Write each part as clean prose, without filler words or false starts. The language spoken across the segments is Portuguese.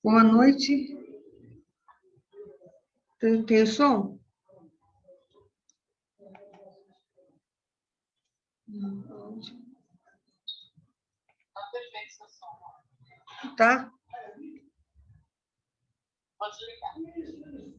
Boa noite. Tem som? Tá? Pode ligar.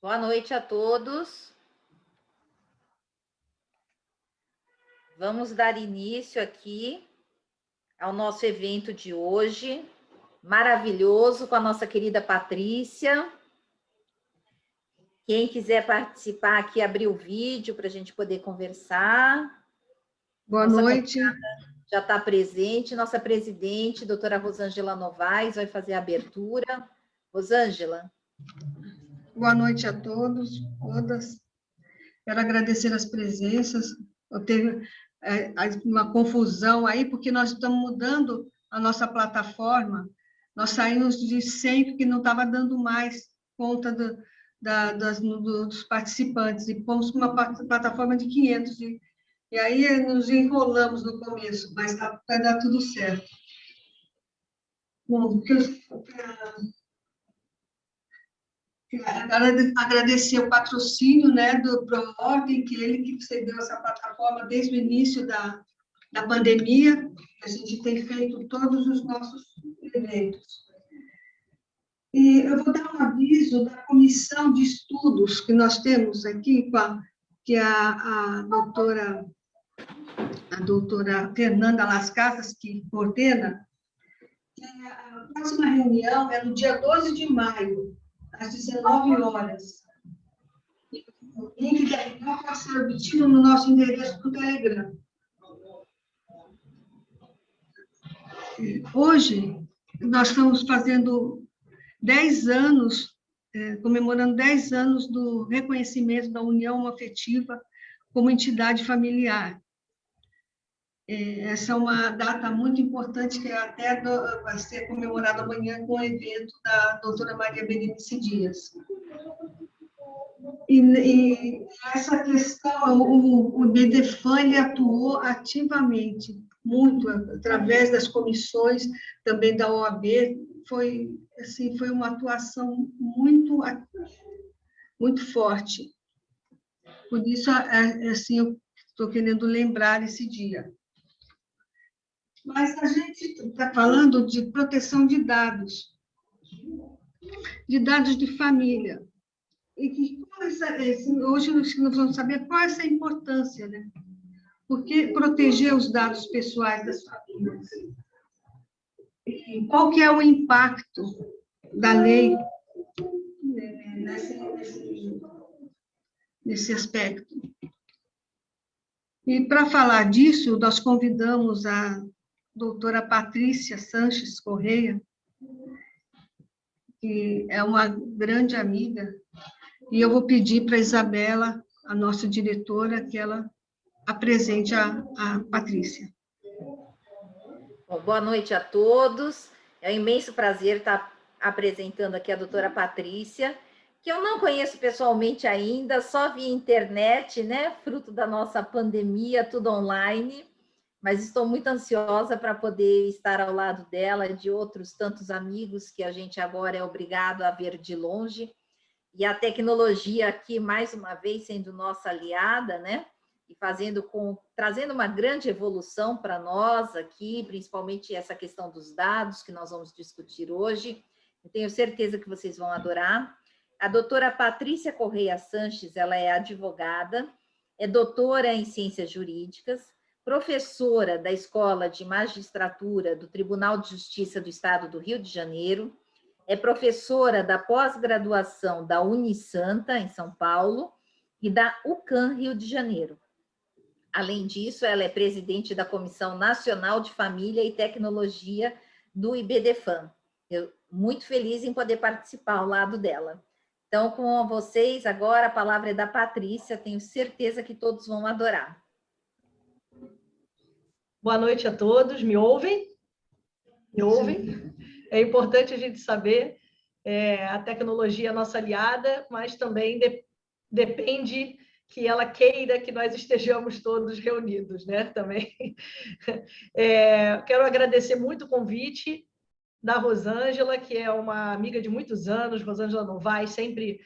Boa noite a todos. Vamos dar início aqui ao nosso evento de hoje, maravilhoso, com a nossa querida Patrícia. Quem quiser participar aqui, abrir o vídeo para a gente poder conversar. Boa Nossa noite. já está presente, nossa presidente, doutora Rosângela Novaes, vai fazer a abertura. Rosângela. Boa noite a todos, todas. Quero agradecer as presenças. Eu teve uma confusão aí, porque nós estamos mudando a nossa plataforma. Nós saímos de 100, porque não estava dando mais conta dos participantes, e fomos para uma plataforma de 500. E aí nos enrolamos no começo, mas vai dar tudo certo. Bom, agradecer o patrocínio, né, do ProOrdem, que ele que cedeu essa plataforma desde o início da pandemia. A gente tem feito todos os nossos eventos. E eu vou dar um aviso da comissão de estudos que nós temos aqui, que a doutora Fernanda Las Casas, que coordena. A próxima reunião é no dia 12 de maio, às 19 horas. O link da reunião pode ser obtido no nosso endereço do Telegram. Hoje, nós estamos fazendo 10 anos, comemorando 10 anos do reconhecimento da união afetiva como entidade familiar. Essa é uma data muito importante, que até vai ser comemorada amanhã com o evento da doutora Maria Berenice Dias. E essa questão, o BDFAN atuou ativamente, muito, através das comissões, também da OAB, foi uma atuação muito forte. Por isso, assim, eu estou querendo lembrar esse dia. Mas a gente está falando de proteção de dados de família. E hoje nós vamos saber qual é essa importância, né? Porque proteger os dados pessoais das famílias. E qual que é o impacto da lei nesse aspecto? E, para falar disso, nós convidamos a doutora Patrícia Sanches Correia, que é uma grande amiga, e eu vou pedir para a Isabela, a nossa diretora, que ela apresente a Patrícia. Bom, boa noite a todos. É um imenso prazer estar apresentando aqui a doutora Patrícia, que eu não conheço pessoalmente ainda, só via internet, né? Fruto da nossa pandemia, tudo online. Mas estou muito ansiosa para poder estar ao lado dela e de outros tantos amigos que a gente agora é obrigado a ver de longe. E a tecnologia aqui, mais uma vez, sendo nossa aliada, né? E trazendo uma grande evolução para nós aqui, principalmente essa questão dos dados que nós vamos discutir hoje. Eu tenho certeza que vocês vão adorar. A doutora Patrícia Correia Sanches, ela é advogada, é doutora em ciências jurídicas, professora da Escola de Magistratura do Tribunal de Justiça do Estado do Rio de Janeiro, é professora da pós-graduação da Unisanta, em São Paulo, e da UCAM, Rio de Janeiro. Além disso, ela é presidente da Comissão Nacional de Família e Tecnologia do IBDFAN. Eu muito feliz em poder participar ao lado dela. Então, com vocês, agora a palavra é da Patrícia, tenho certeza que todos vão adorar. Boa noite a todos, me ouvem? Me ouvem? Sim. É importante a gente saber, a tecnologia é nossa aliada, mas também depende que ela queira que nós estejamos todos reunidos, né? Também. Quero agradecer muito o convite da Rosângela, que é uma amiga de muitos anos. Rosângela Novaes, sempre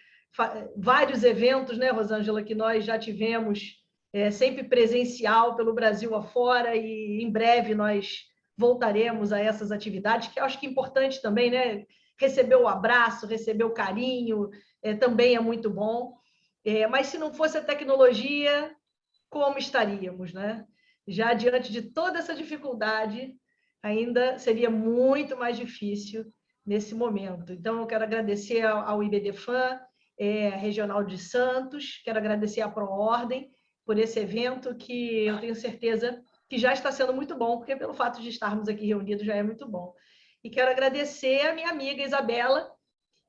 vários eventos, né, Rosângela, que nós já tivemos, sempre presencial pelo Brasil afora, e em breve nós voltaremos a essas atividades, que eu acho que é importante também, né, receber o abraço, receber o carinho, também é muito bom. Mas se não fosse a tecnologia, como estaríamos, né? Já diante de toda essa dificuldade, ainda seria muito mais difícil nesse momento. Então, eu quero agradecer ao IBDFAN, Regional de Santos, quero agradecer à ProOrdem por esse evento, que eu tenho certeza que já está sendo muito bom, porque pelo fato de estarmos aqui reunidos já é muito bom. E quero agradecer a minha amiga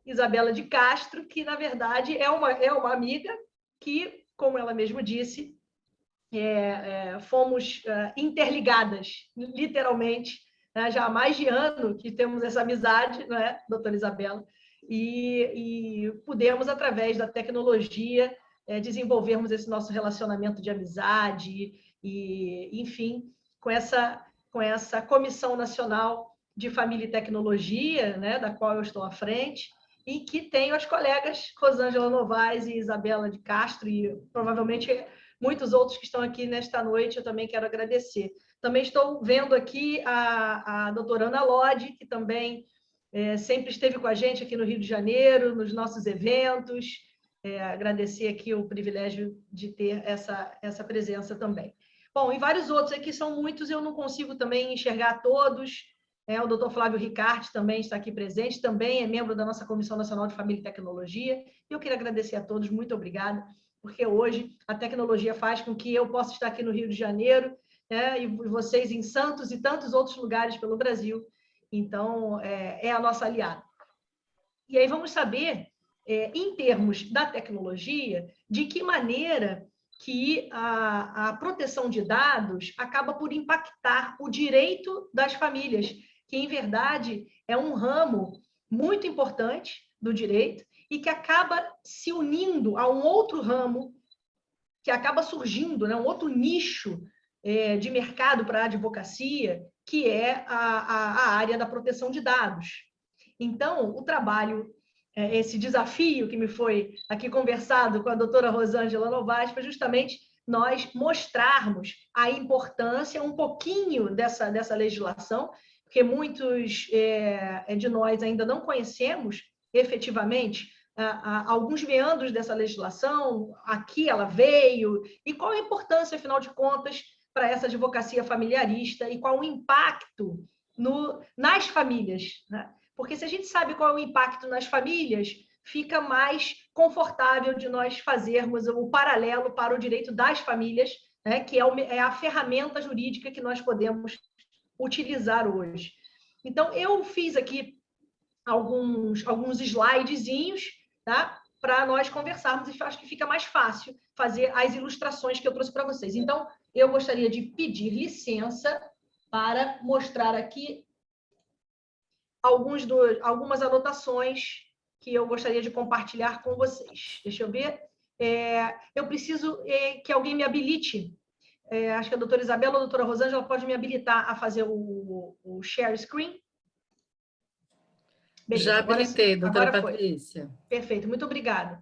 Isabela de Castro, que, na verdade, é uma amiga que, como ela mesma disse, fomos interligadas, literalmente, né? Já há mais de ano que temos essa amizade, não é, doutora Isabela? E pudemos, através da tecnologia, desenvolvermos esse nosso relacionamento de amizade e, enfim, com essa Comissão Nacional de Família e Tecnologia, né, da qual eu estou à frente, e que tenho as colegas Rosângela Novaes e Isabela de Castro, e provavelmente muitos outros que estão aqui nesta noite, eu também quero agradecer. Também estou vendo aqui a doutora Ana Lodi, que também sempre esteve com a gente aqui no Rio de Janeiro, nos nossos eventos. Agradecer aqui o privilégio de ter essa presença também. Bom, e vários outros aqui, são muitos, eu não consigo também enxergar todos. O doutor Flávio Ricarte também está aqui presente, também é membro da nossa Comissão Nacional de Família e Tecnologia. Eu queria agradecer a todos, muito obrigada, porque hoje a tecnologia faz com que eu possa estar aqui no Rio de Janeiro, e vocês em Santos e tantos outros lugares pelo Brasil. Então, é a nossa aliada. E aí vamos saber, em termos da tecnologia, de que maneira que a proteção de dados acaba por impactar o direito das famílias, que, em verdade, é um ramo muito importante do direito e que acaba se unindo a um outro ramo, que acaba surgindo, né, um outro nicho de mercado para a advocacia, que é a área da proteção de dados. Então, o trabalho, esse desafio que me foi aqui conversado com a doutora Rosângela Novaes, foi justamente nós mostrarmos a importância, um pouquinho dessa legislação, porque muitos de nós ainda não conhecemos efetivamente alguns meandros dessa legislação, aqui ela veio, e qual a importância, afinal de contas, para essa advocacia familiarista e qual o impacto nas famílias, né? Porque se a gente sabe qual é o impacto nas famílias, fica mais confortável de nós fazermos o paralelo para o direito das famílias, né, que é a ferramenta jurídica que nós podemos utilizar hoje. Então, eu fiz aqui alguns slidezinhos, tá, para nós conversarmos, e acho que fica mais fácil fazer as ilustrações que eu trouxe para vocês. Então, eu gostaria de pedir licença para mostrar aqui algumas anotações que eu gostaria de compartilhar com vocês. Deixa eu ver. Eu preciso que alguém me habilite. Acho que a doutora Isabela ou a doutora Rosângela pode me habilitar a fazer o share screen. Beleza, já habilitei, doutora Patrícia. Perfeito, muito obrigada.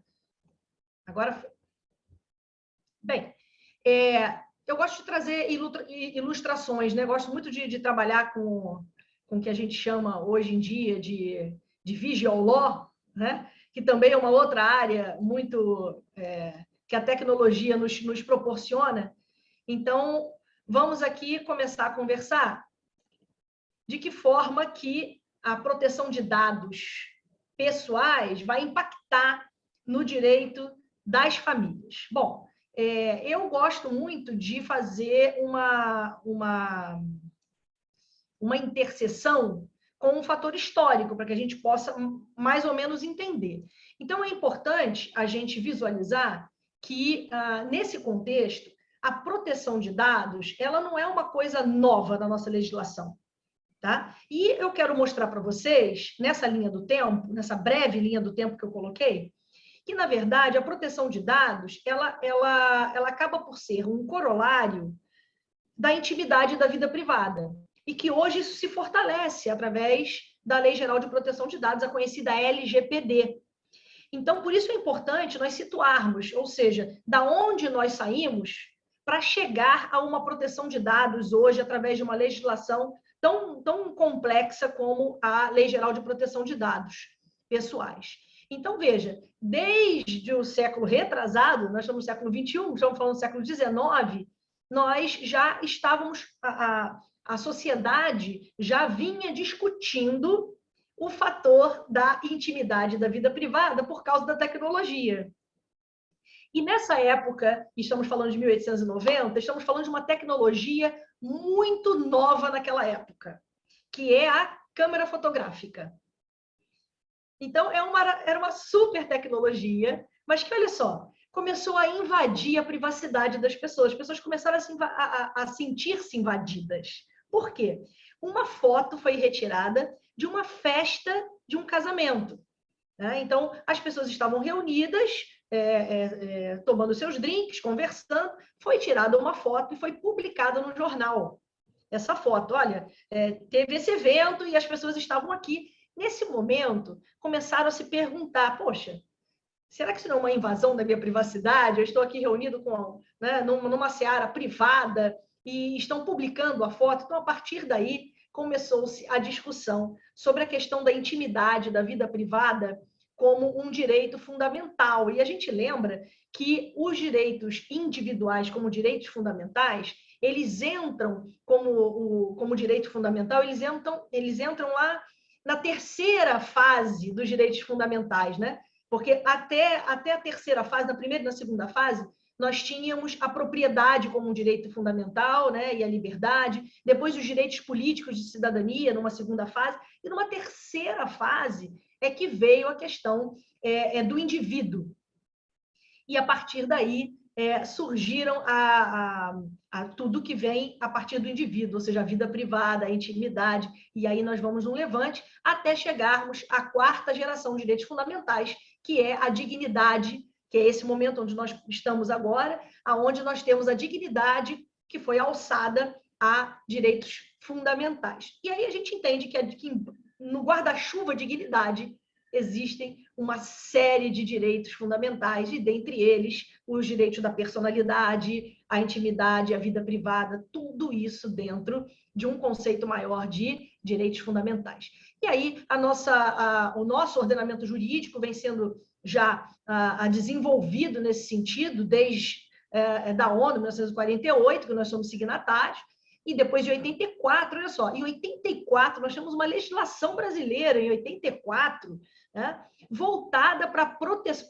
Agora foi. Bem, eu gosto de trazer ilustrações, né? Gosto muito de trabalhar com o que a gente chama hoje em dia de visual law, né? Que também é uma outra área muito que a tecnologia nos proporciona. Então, vamos aqui começar a conversar de que forma que a proteção de dados pessoais vai impactar no direito das famílias. Bom, eu gosto muito de fazer uma interseção com um fator histórico, para que a gente possa mais ou menos entender. Então, é importante a gente visualizar que, nesse contexto, a proteção de dados, ela não é uma coisa nova na nossa legislação, tá? E eu quero mostrar para vocês, nessa linha do tempo, nessa breve linha do tempo que eu coloquei, que, na verdade, a proteção de dados, ela acaba por ser um corolário da intimidade da vida privada, e que hoje isso se fortalece através da Lei Geral de Proteção de Dados, a conhecida LGPD. Então, por isso é importante nós situarmos, ou seja, da onde nós saímos para chegar a uma proteção de dados hoje através de uma legislação tão complexa como a Lei Geral de Proteção de Dados Pessoais. Então, veja, desde o século retrasado, nós estamos no século XXI, estamos falando do século XIX, nós já estávamos, a sociedade já vinha discutindo o fator da intimidade da vida privada por causa da tecnologia. E nessa época, estamos falando de 1890, estamos falando de uma tecnologia muito nova naquela época, que é a câmera fotográfica. Então, era uma super tecnologia, mas que, olha só, começou a invadir a privacidade das pessoas. As pessoas começaram a sentir-se invadidas. Por quê? Uma foto foi retirada de uma festa de um casamento. Né? Então, as pessoas estavam reunidas, tomando seus drinks, conversando, foi tirada uma foto e foi publicada no jornal. Essa foto, olha, teve esse evento e as pessoas estavam aqui. Nesse momento, começaram a se perguntar, poxa, será que isso não é uma invasão da minha privacidade? Eu estou aqui reunido numa seara privada e estão publicando a foto. Então, a partir daí, começou-se a discussão sobre a questão da intimidade, da vida privada, como um direito fundamental. E a gente lembra que os direitos individuais como direitos fundamentais, eles entram como direito fundamental, eles entram lá na terceira fase dos direitos fundamentais, né? Porque até a terceira fase, na primeira e na segunda fase, nós tínhamos a propriedade como um direito fundamental, né? E a liberdade, depois os direitos políticos de cidadania, numa segunda fase, e numa terceira fase é que veio a questão do indivíduo. E a partir daí surgiram tudo que vem a partir do indivíduo, ou seja, a vida privada, a intimidade, e aí nós vamos num levante até chegarmos à quarta geração de direitos fundamentais, que é a dignidade, que é esse momento onde nós estamos agora, aonde nós temos a dignidade que foi alçada a direitos fundamentais. E aí a gente entende que no guarda-chuva dignidade existem uma série de direitos fundamentais, e dentre eles os direitos da personalidade, a intimidade, a vida privada, tudo isso dentro de um conceito maior de direitos fundamentais. E aí o nosso ordenamento jurídico vem sendo já desenvolvido nesse sentido desde da ONU, 1948, que nós somos signatários, e depois de 84, olha só, em 84 nós temos uma legislação brasileira, em 84, né, voltada para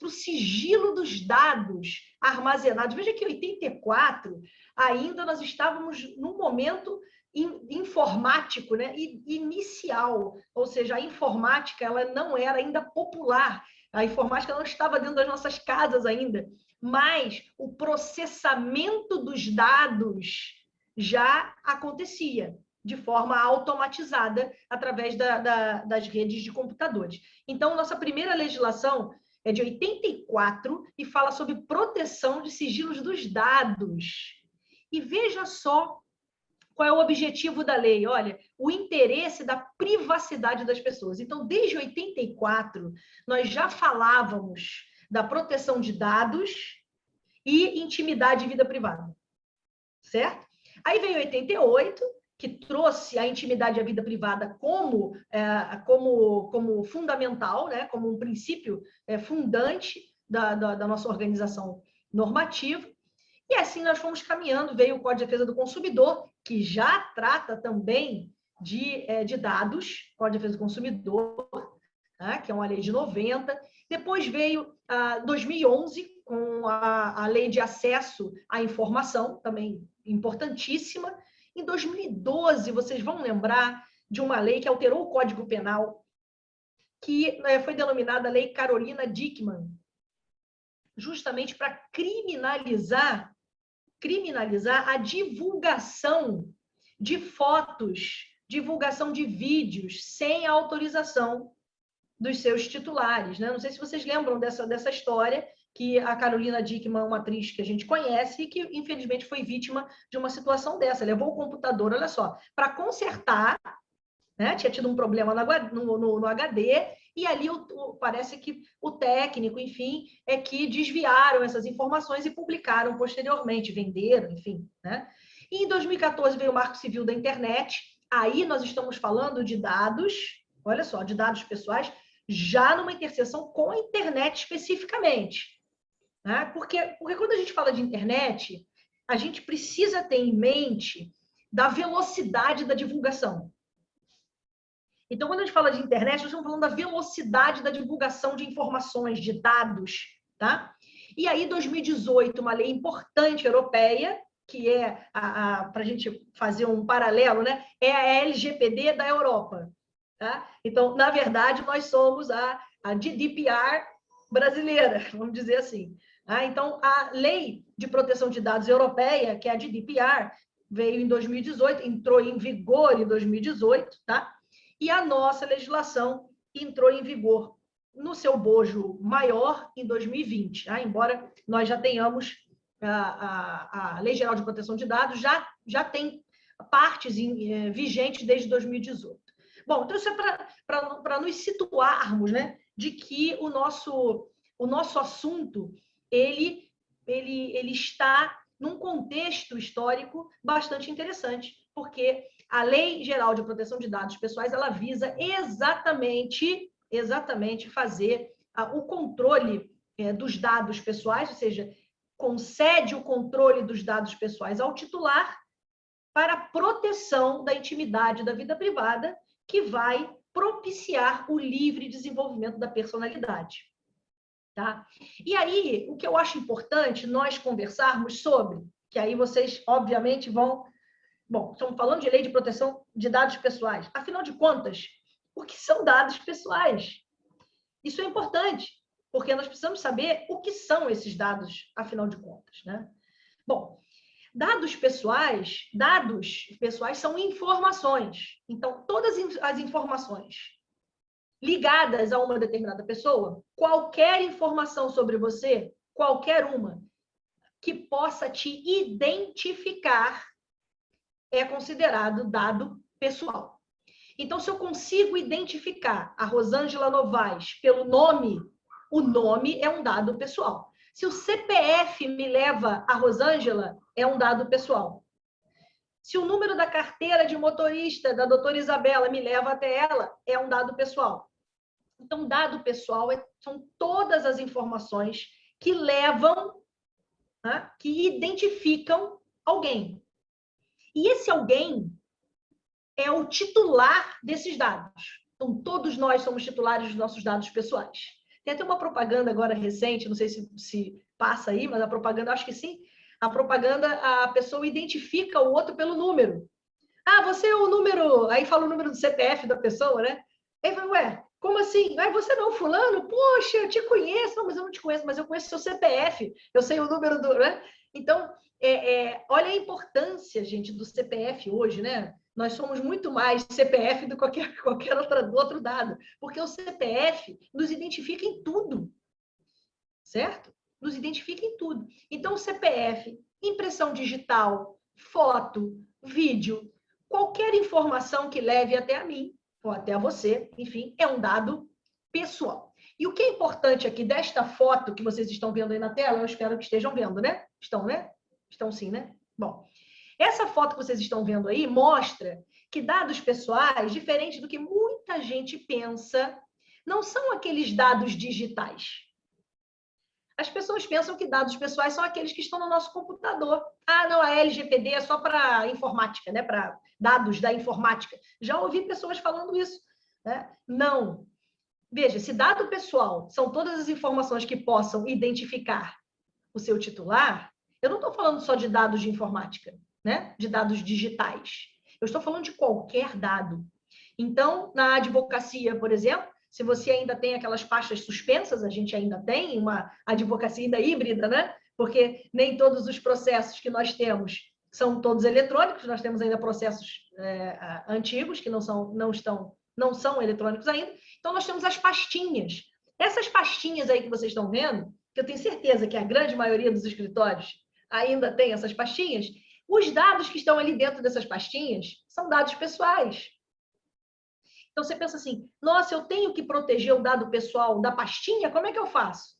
o sigilo dos dados armazenados. Veja que em 84 ainda nós estávamos num momento informático, né, inicial, ou seja, a informática ela não era ainda popular, a informática não estava dentro das nossas casas ainda, mas o processamento dos dados já acontecia de forma automatizada através das redes de computadores. Então, nossa primeira legislação é de 84 e fala sobre proteção de sigilos dos dados. E veja só qual é o objetivo da lei. Olha, o interesse da privacidade das pessoas. Então, desde 84, nós já falávamos da proteção de dados e intimidade e vida privada. Certo? Aí veio 88, que trouxe a intimidade e a vida privada como fundamental, né? Como um princípio fundante da nossa organização normativa. E assim nós fomos caminhando, veio o Código de Defesa do Consumidor, que já trata também de dados, Código de Defesa do Consumidor, né? Que é uma lei de 90. Depois veio 2011, com a Lei de Acesso à Informação, também importantíssima. Em 2012, vocês vão lembrar de uma lei que alterou o Código Penal, que foi denominada Lei Carolina Dickmann, justamente para criminalizar a divulgação de fotos, divulgação de vídeos sem autorização dos seus titulares, né? Não sei se vocês lembram dessa história, que a Carolina Dickmann, uma atriz que a gente conhece e que, infelizmente, foi vítima de uma situação dessa. Levou o computador, olha só, para consertar, né? Tinha tido um problema no HD, e ali parece que o técnico, enfim, é que desviaram essas informações e publicaram posteriormente, venderam, enfim, né? E em 2014 veio o Marco Civil da Internet, Aí nós estamos falando de dados, olha só, de dados pessoais, já numa interseção com a internet especificamente. Né? Porque quando a gente fala de internet, a gente precisa ter em mente da velocidade da divulgação. Então, quando a gente fala de internet, nós estamos falando da velocidade da divulgação de informações, de dados, tá? E aí, 2018, uma lei importante europeia, que é, para a gente fazer um paralelo, né? É a LGPD da Europa. Tá? Então, na verdade, nós somos a GDPR brasileira, vamos dizer assim. Tá? Então, a Lei de Proteção de Dados Europeia, que é a GDPR, veio em 2018, entrou em vigor em 2018, tá? E a nossa legislação entrou em vigor no seu bojo maior em 2020, tá? Embora nós já tenhamos a Lei Geral de Proteção de Dados, já tem partes vigentes desde 2018. Bom, então isso é para nos situarmos, né, de que o nosso assunto ele está num contexto histórico bastante interessante, porque a Lei Geral de Proteção de Dados Pessoais ela visa exatamente fazer o controle dos dados pessoais, ou seja, concede o controle dos dados pessoais ao titular para a proteção da intimidade da vida privada, que vai propiciar o livre desenvolvimento da personalidade. Tá? E aí, o que eu acho importante nós conversarmos sobre, que aí vocês, obviamente, vão... Bom, estamos falando de lei de proteção de dados pessoais. Afinal de contas, o que são dados pessoais? Isso é importante, porque nós precisamos saber o que são esses dados, afinal de contas, né? Bom, dados pessoais são informações. Então, todas as informações ligadas a uma determinada pessoa, qualquer informação sobre você, qualquer uma, que possa te identificar, é considerado dado pessoal. Então, se eu consigo identificar a Rosângela Novaes pelo nome, o nome é um dado pessoal. Se o CPF me leva a Rosângela, é um dado pessoal. Se o número da carteira de motorista da doutora Isabela me leva até ela, é um dado pessoal. Então, dado pessoal são todas as informações que levam, né, que identificam alguém. E esse alguém é o titular desses dados. Então, todos nós somos titulares dos nossos dados pessoais. Tem até uma propaganda agora recente, não sei se passa aí, mas a propaganda, acho que sim. A propaganda, a pessoa identifica o outro pelo número. Ah, você é o número... Aí fala o número do CPF da pessoa, né? Aí fala, ué, como assim? Ah, você não, fulano? Poxa, eu te conheço. Não, mas eu não te conheço, mas eu conheço seu CPF. Eu sei o número do... Né? Então, olha a importância, gente, do CPF hoje, né? Nós somos muito mais CPF do que qualquer outro dado, porque o CPF nos identifica em tudo, certo? Nos identifica em tudo. Então, o CPF, impressão digital, foto, vídeo, qualquer informação que leve até a mim, ou até a você, enfim, é um dado pessoal. E o que é importante aqui desta foto que vocês estão vendo aí na tela, eu espero que estejam vendo, né? Estão, né? Estão sim, né? Bom, essa foto que vocês estão vendo aí mostra que dados pessoais, diferente do que muita gente pensa, não são aqueles dados digitais. As pessoas pensam que dados pessoais são aqueles que estão no nosso computador. Ah, não, a LGPD é só para informática, né? Para dados da informática. Já ouvi pessoas falando isso, né? Não. Veja, se dado pessoal são todas as informações que possam identificar o seu titular, eu não estou falando só de dados de informática, né? De dados digitais. Eu estou falando de qualquer dado. Então, na advocacia, por exemplo, se você ainda tem aquelas pastas suspensas, a gente ainda tem uma advocacia ainda híbrida, né? Porque nem todos os processos que nós temos são todos eletrônicos, nós temos ainda processos antigos que não são eletrônicos ainda. Então, nós temos as pastinhas. Essas pastinhas aí que vocês estão vendo, que eu tenho certeza que a grande maioria dos escritórios ainda tem essas pastinhas, os dados que estão ali dentro dessas pastinhas são dados pessoais. Então, você pensa assim, nossa, eu tenho que proteger o dado pessoal da pastinha? Como é que eu faço?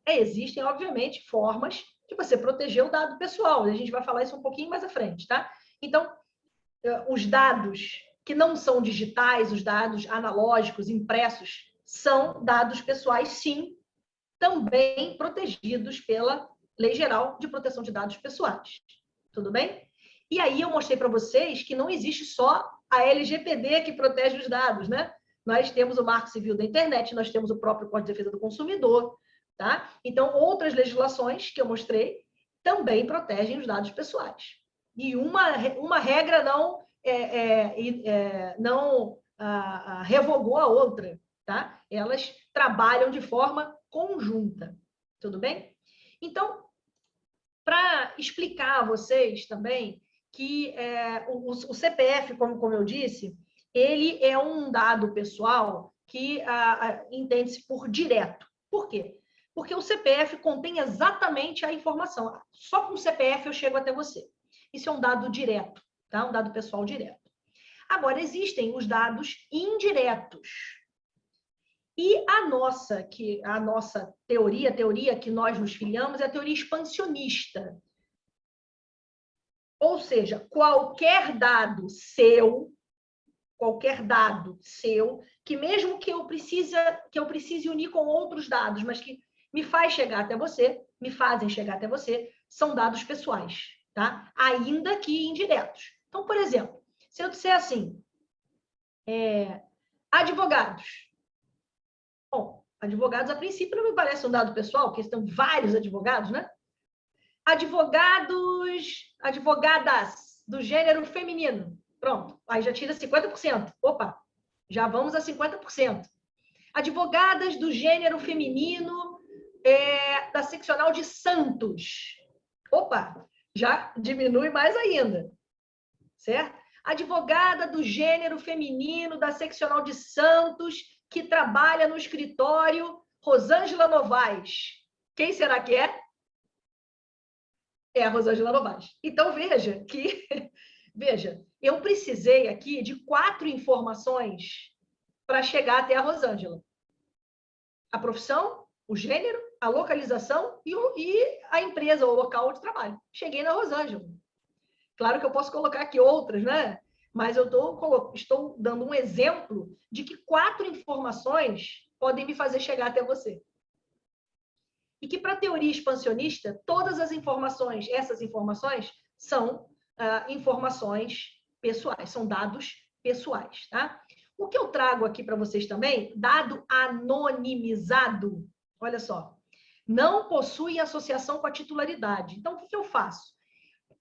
Existem, obviamente, formas de você proteger o dado pessoal. A gente vai falar isso um pouquinho mais à frente, tá? Então, os dados que não são digitais, os dados analógicos, impressos, são dados pessoais, sim, também protegidos pela Lei Geral de Proteção de Dados Pessoais. Tudo bem? E aí eu mostrei para vocês que não existe só a LGPD que protege os dados, né? Nós temos o Marco Civil da Internet, nós temos o próprio Código de Defesa do Consumidor, tá? Então, outras legislações que eu mostrei também protegem os dados pessoais. E uma regra não revogou a outra, tá? Elas trabalham de forma conjunta, tudo bem? Então, para explicar a vocês também que o CPF, como eu disse, ele é um dado pessoal que entende-se por direto. Por quê? Porque o CPF contém exatamente a informação. Só com o CPF eu chego até você. Isso é um dado direto, tá? Um dado pessoal direto. Agora, existem os dados indiretos. E a nossa teoria, a teoria que nós nos filiamos, é a teoria expansionista. Ou seja, qualquer dado seu, que mesmo que eu precise unir com outros dados, mas que me fazem chegar até você, são dados pessoais, tá? Ainda que indiretos. Então, por exemplo, se eu disser assim, advogados. Bom, advogados, a princípio, não me parece um dado pessoal, porque estão vários advogados, né? Advogadas do gênero feminino. Pronto, aí já tira 50%. Opa, já vamos a 50%. Advogadas do gênero feminino da seccional de Santos. Opa, já diminui mais ainda. Certo? Advogada do gênero feminino da seccional de Santos, que trabalha no escritório Rosângela Novaes. Quem será que é? É a Rosângela Novaes. Então, veja, eu precisei aqui de 4 informações para chegar até a Rosângela. A profissão, o gênero, a localização e a empresa ou local de trabalho. Cheguei na Rosângela. Claro que eu posso colocar aqui outras, né? Mas eu estou dando um exemplo de que 4 informações podem me fazer chegar até você. E que, para a teoria expansionista, todas essas informações são informações pessoais, são dados pessoais, tá? O que eu trago aqui para vocês também, dado anonimizado, olha só, não possui associação com a titularidade. Então, o que eu faço?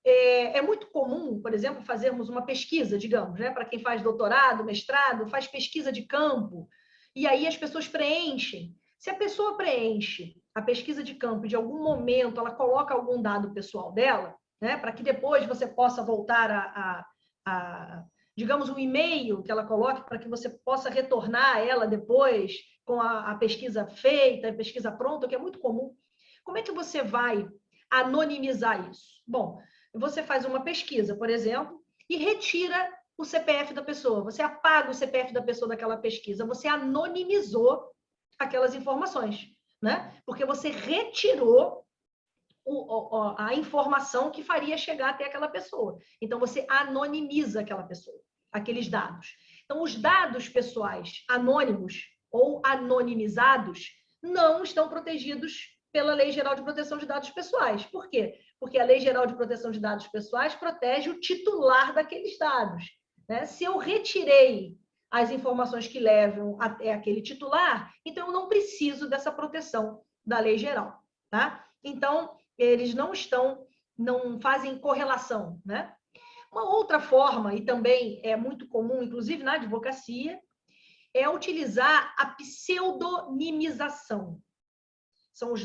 É muito comum, por exemplo, fazermos uma pesquisa, digamos, né? Para quem faz doutorado, mestrado, faz pesquisa de campo, e aí as pessoas preenchem. Se a pessoa preenche a pesquisa de campo e de algum momento ela coloca algum dado pessoal dela, né? Para que depois você possa voltar digamos, um e-mail que ela coloque para que você possa retornar a ela depois com a pesquisa feita, a pesquisa pronta, que é muito comum. Como é que você vai anonimizar isso? Bom, você faz uma pesquisa, por exemplo, e retira o CPF da pessoa. Você apaga o CPF da pessoa daquela pesquisa. Você anonimizou aquelas informações, né? Porque você retirou a informação que faria chegar até aquela pessoa. Então, você anonimiza aquela pessoa, aqueles dados. Então, os dados pessoais anônimos ou anonimizados não estão protegidos pela Lei Geral de Proteção de Dados Pessoais. Por quê? Porque a Lei Geral de Proteção de Dados Pessoais protege o titular daqueles dados, né? Se eu retirei as informações que levam até aquele titular, então eu não preciso dessa proteção da Lei Geral, tá? Então, eles não fazem correlação, né? Uma outra forma, e também é muito comum, inclusive na advocacia, é utilizar a pseudonimização. São os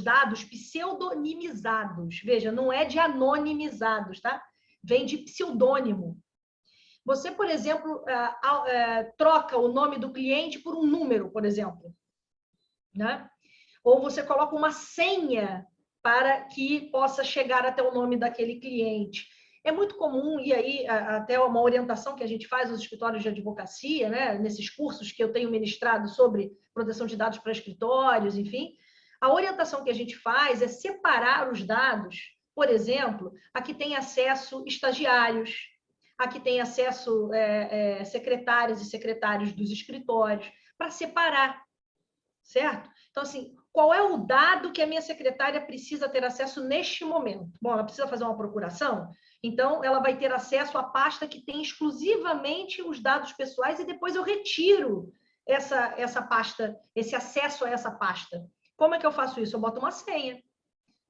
dados pseudonimizados. Veja, não é de anonimizados, tá? Vem de pseudônimo. Você, por exemplo, troca o nome do cliente por um número, por exemplo, né? Ou você coloca uma senha para que possa chegar até o nome daquele cliente. É muito comum, e aí até uma orientação que a gente faz nos escritórios de advocacia, né? Nesses cursos que eu tenho ministrado sobre proteção de dados para escritórios, enfim, a orientação que a gente faz é separar os dados, por exemplo, a que tem acesso estagiários, a que tem acesso secretárias e secretários dos escritórios, para separar, certo? Então, assim, qual é o dado que a minha secretária precisa ter acesso neste momento? Bom, ela precisa fazer uma procuração, então ela vai ter acesso à pasta que tem exclusivamente os dados pessoais e depois eu retiro essa pasta, esse acesso a essa pasta. Como é que eu faço isso? Eu boto uma senha,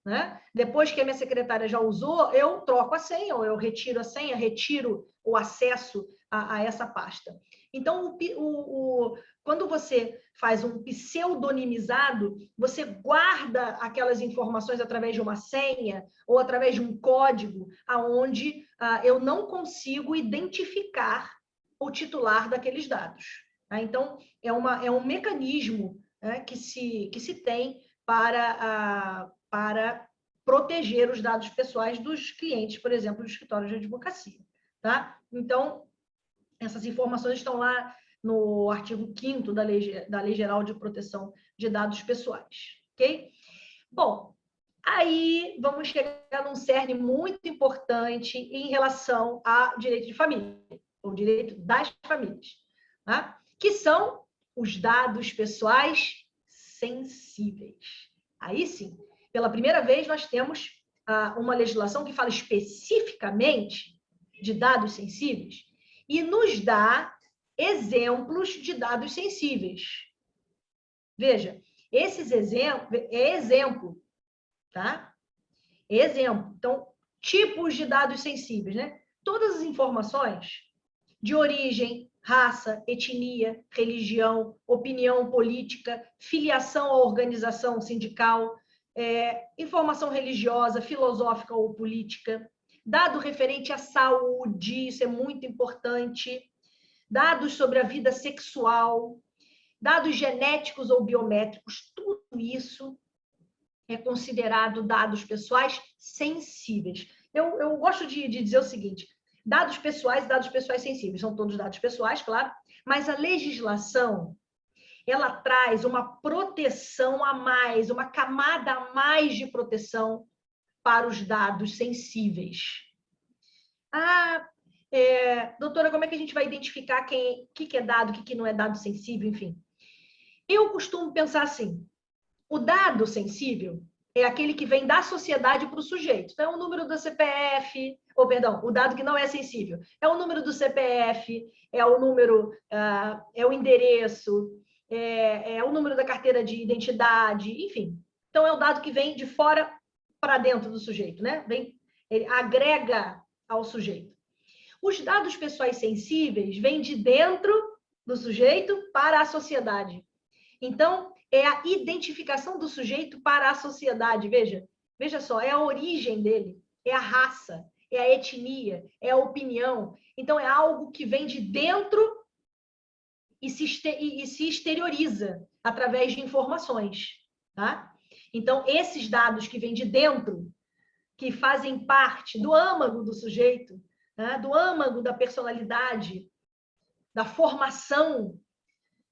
né? Depois que a minha secretária já usou, eu troco a senha, ou eu retiro a senha, retiro o acesso a essa pasta. Então, quando você faz um pseudonimizado, você guarda aquelas informações através de uma senha ou através de um código, aonde eu não consigo identificar o titular daqueles dados. Tá? Então, é um mecanismo, né, que se tem para proteger os dados pessoais dos clientes, por exemplo, do escritório de advocacia. Tá? Então, essas informações estão lá no artigo 5º da Lei Geral de Proteção de Dados Pessoais. Ok? Bom, aí vamos chegar num cerne muito importante em relação ao direito de família, o direito das famílias, tá? Que são os dados pessoais sensíveis. Aí sim, pela primeira vez nós temos uma legislação que fala especificamente de dados sensíveis e nos dá exemplos de dados sensíveis. Veja, esses exemplos é exemplo, tá? Exemplo. Então, tipos de dados sensíveis, né? Todas as informações de origem, raça, etnia, religião, opinião política, filiação à organização sindical, informação religiosa, filosófica ou política, dado referente à saúde, isso é muito importante, dados sobre a vida sexual, dados genéticos ou biométricos, tudo isso é considerado dados pessoais sensíveis. Eu gosto de dizer o seguinte, dados pessoais sensíveis, são todos dados pessoais, claro, mas a legislação, ela traz uma proteção a mais, uma camada a mais de proteção para os dados sensíveis. Doutora, como é que a gente vai identificar o que é dado, o que não é dado sensível, enfim? Eu costumo pensar assim, o dado sensível é aquele que vem da sociedade para o sujeito. Então, é o número do CPF, o dado que não é sensível, é o número do CPF, é o número, é o endereço, é o número da carteira de identidade, enfim. Então, é o dado que vem de fora para dentro do sujeito, né? Ele agrega ao sujeito. Os dados pessoais sensíveis vêm de dentro do sujeito para a sociedade. Então, é a identificação do sujeito para a sociedade. Veja só, é a origem dele, é a raça, é a etnia, é a opinião. Então, é algo que vem de dentro e se exterioriza através de informações. Tá? Então, esses dados que vêm de dentro, que fazem parte do âmago do sujeito, né? Do âmago da personalidade, da formação,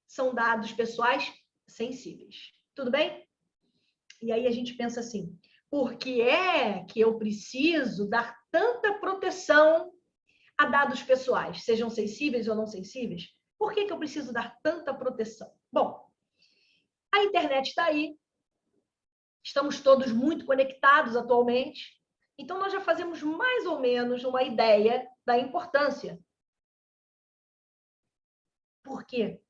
são dados pessoais sensíveis. Tudo bem? E aí a gente pensa assim, por que é que eu preciso dar tanta proteção a dados pessoais, sejam sensíveis ou não sensíveis? Por que eu preciso dar tanta proteção? Bom, a internet está aí, estamos todos muito conectados atualmente, então nós já fazemos mais ou menos uma ideia da importância. Por quê?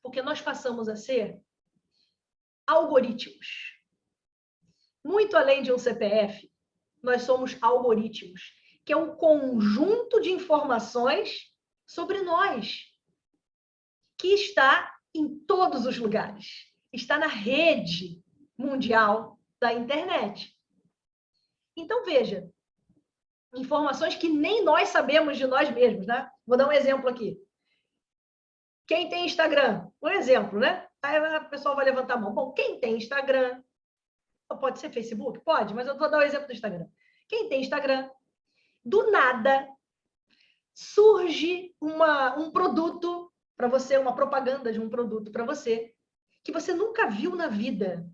Porque nós passamos a ser algoritmos. Muito além de um CPF, nós somos algoritmos, que é um conjunto de informações sobre nós, que está em todos os lugares. Está na rede mundial da internet. Então, veja, informações que nem nós sabemos de nós mesmos, né? Vou dar um exemplo aqui. Quem tem Instagram? Um exemplo, né? Aí o pessoal vai levantar a mão. Bom, quem tem Instagram? Pode ser Facebook? Pode, mas eu vou dar o exemplo do Instagram. Quem tem Instagram, do nada, surge um produto para você, uma propaganda de um produto para você, que você nunca viu na vida,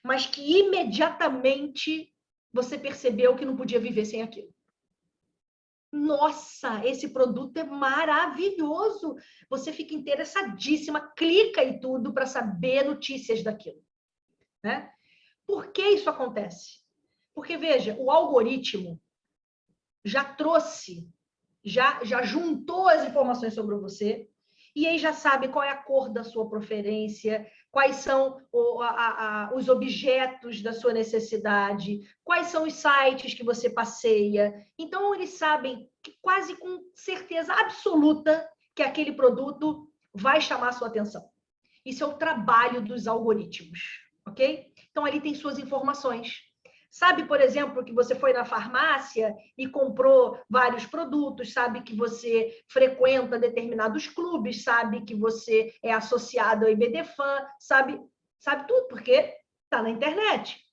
mas que imediatamente você percebeu que não podia viver sem aquilo. nossa, esse produto é maravilhoso. Você fica interessadíssima, clica e tudo para saber notícias daquilo, né? Por que isso acontece? Porque, veja, o algoritmo já trouxe, já juntou as informações sobre você, e aí já sabe qual é a cor da sua preferência, quais são os objetos da sua necessidade, quais são os sites que você passeia. Então, eles sabem que, quase com certeza absoluta, que aquele produto vai chamar a sua atenção. Isso é o trabalho dos algoritmos, ok? Então, ali tem suas informações. Sabe, por exemplo, que você foi na farmácia e comprou vários produtos, sabe que você frequenta determinados clubes, sabe que você é associado ao IBDFAN, sabe tudo, porque está na internet.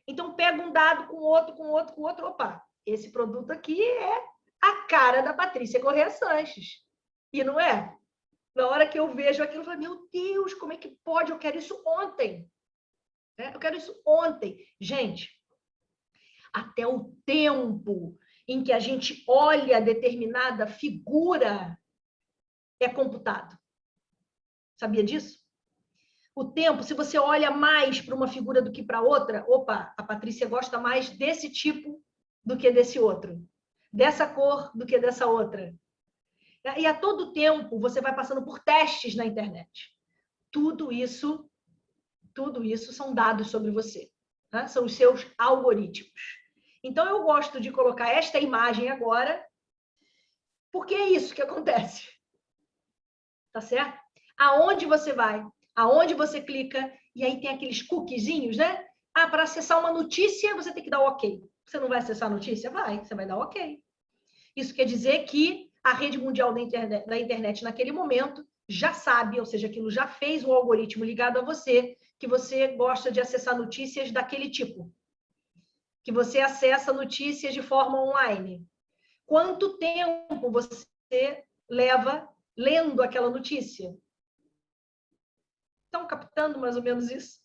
Então, pega um dado com outro, com outro, com outro. Opa, esse produto aqui é a cara da Patrícia Corrêa Sanches. E não é? Na hora que eu vejo aquilo, eu falo, meu Deus, como é que pode? Eu quero isso ontem. Eu quero isso ontem. Gente, até o tempo em que a gente olha determinada figura é computado. Sabia disso? O tempo, se você olha mais para uma figura do que para outra, opa, a Patrícia gosta mais desse tipo do que desse outro. Dessa cor do que dessa outra. E a todo tempo você vai passando por testes na internet. Tudo isso são dados sobre você. Né? São os seus algoritmos. Então, eu gosto de colocar esta imagem agora, porque é isso que acontece. Tá certo? Aonde você vai, aonde você clica, e aí tem aqueles cookiezinhos, né? Ah, para acessar uma notícia, você tem que dar OK. Você não vai acessar a notícia? Vai, você vai dar OK. Isso quer dizer que a rede mundial da internet naquele momento já sabe, ou seja, aquilo já fez um algoritmo ligado a você, que você gosta de acessar notícias daquele tipo. Que você acessa notícias de forma online. Quanto tempo você leva lendo aquela notícia? Estão captando mais ou menos isso?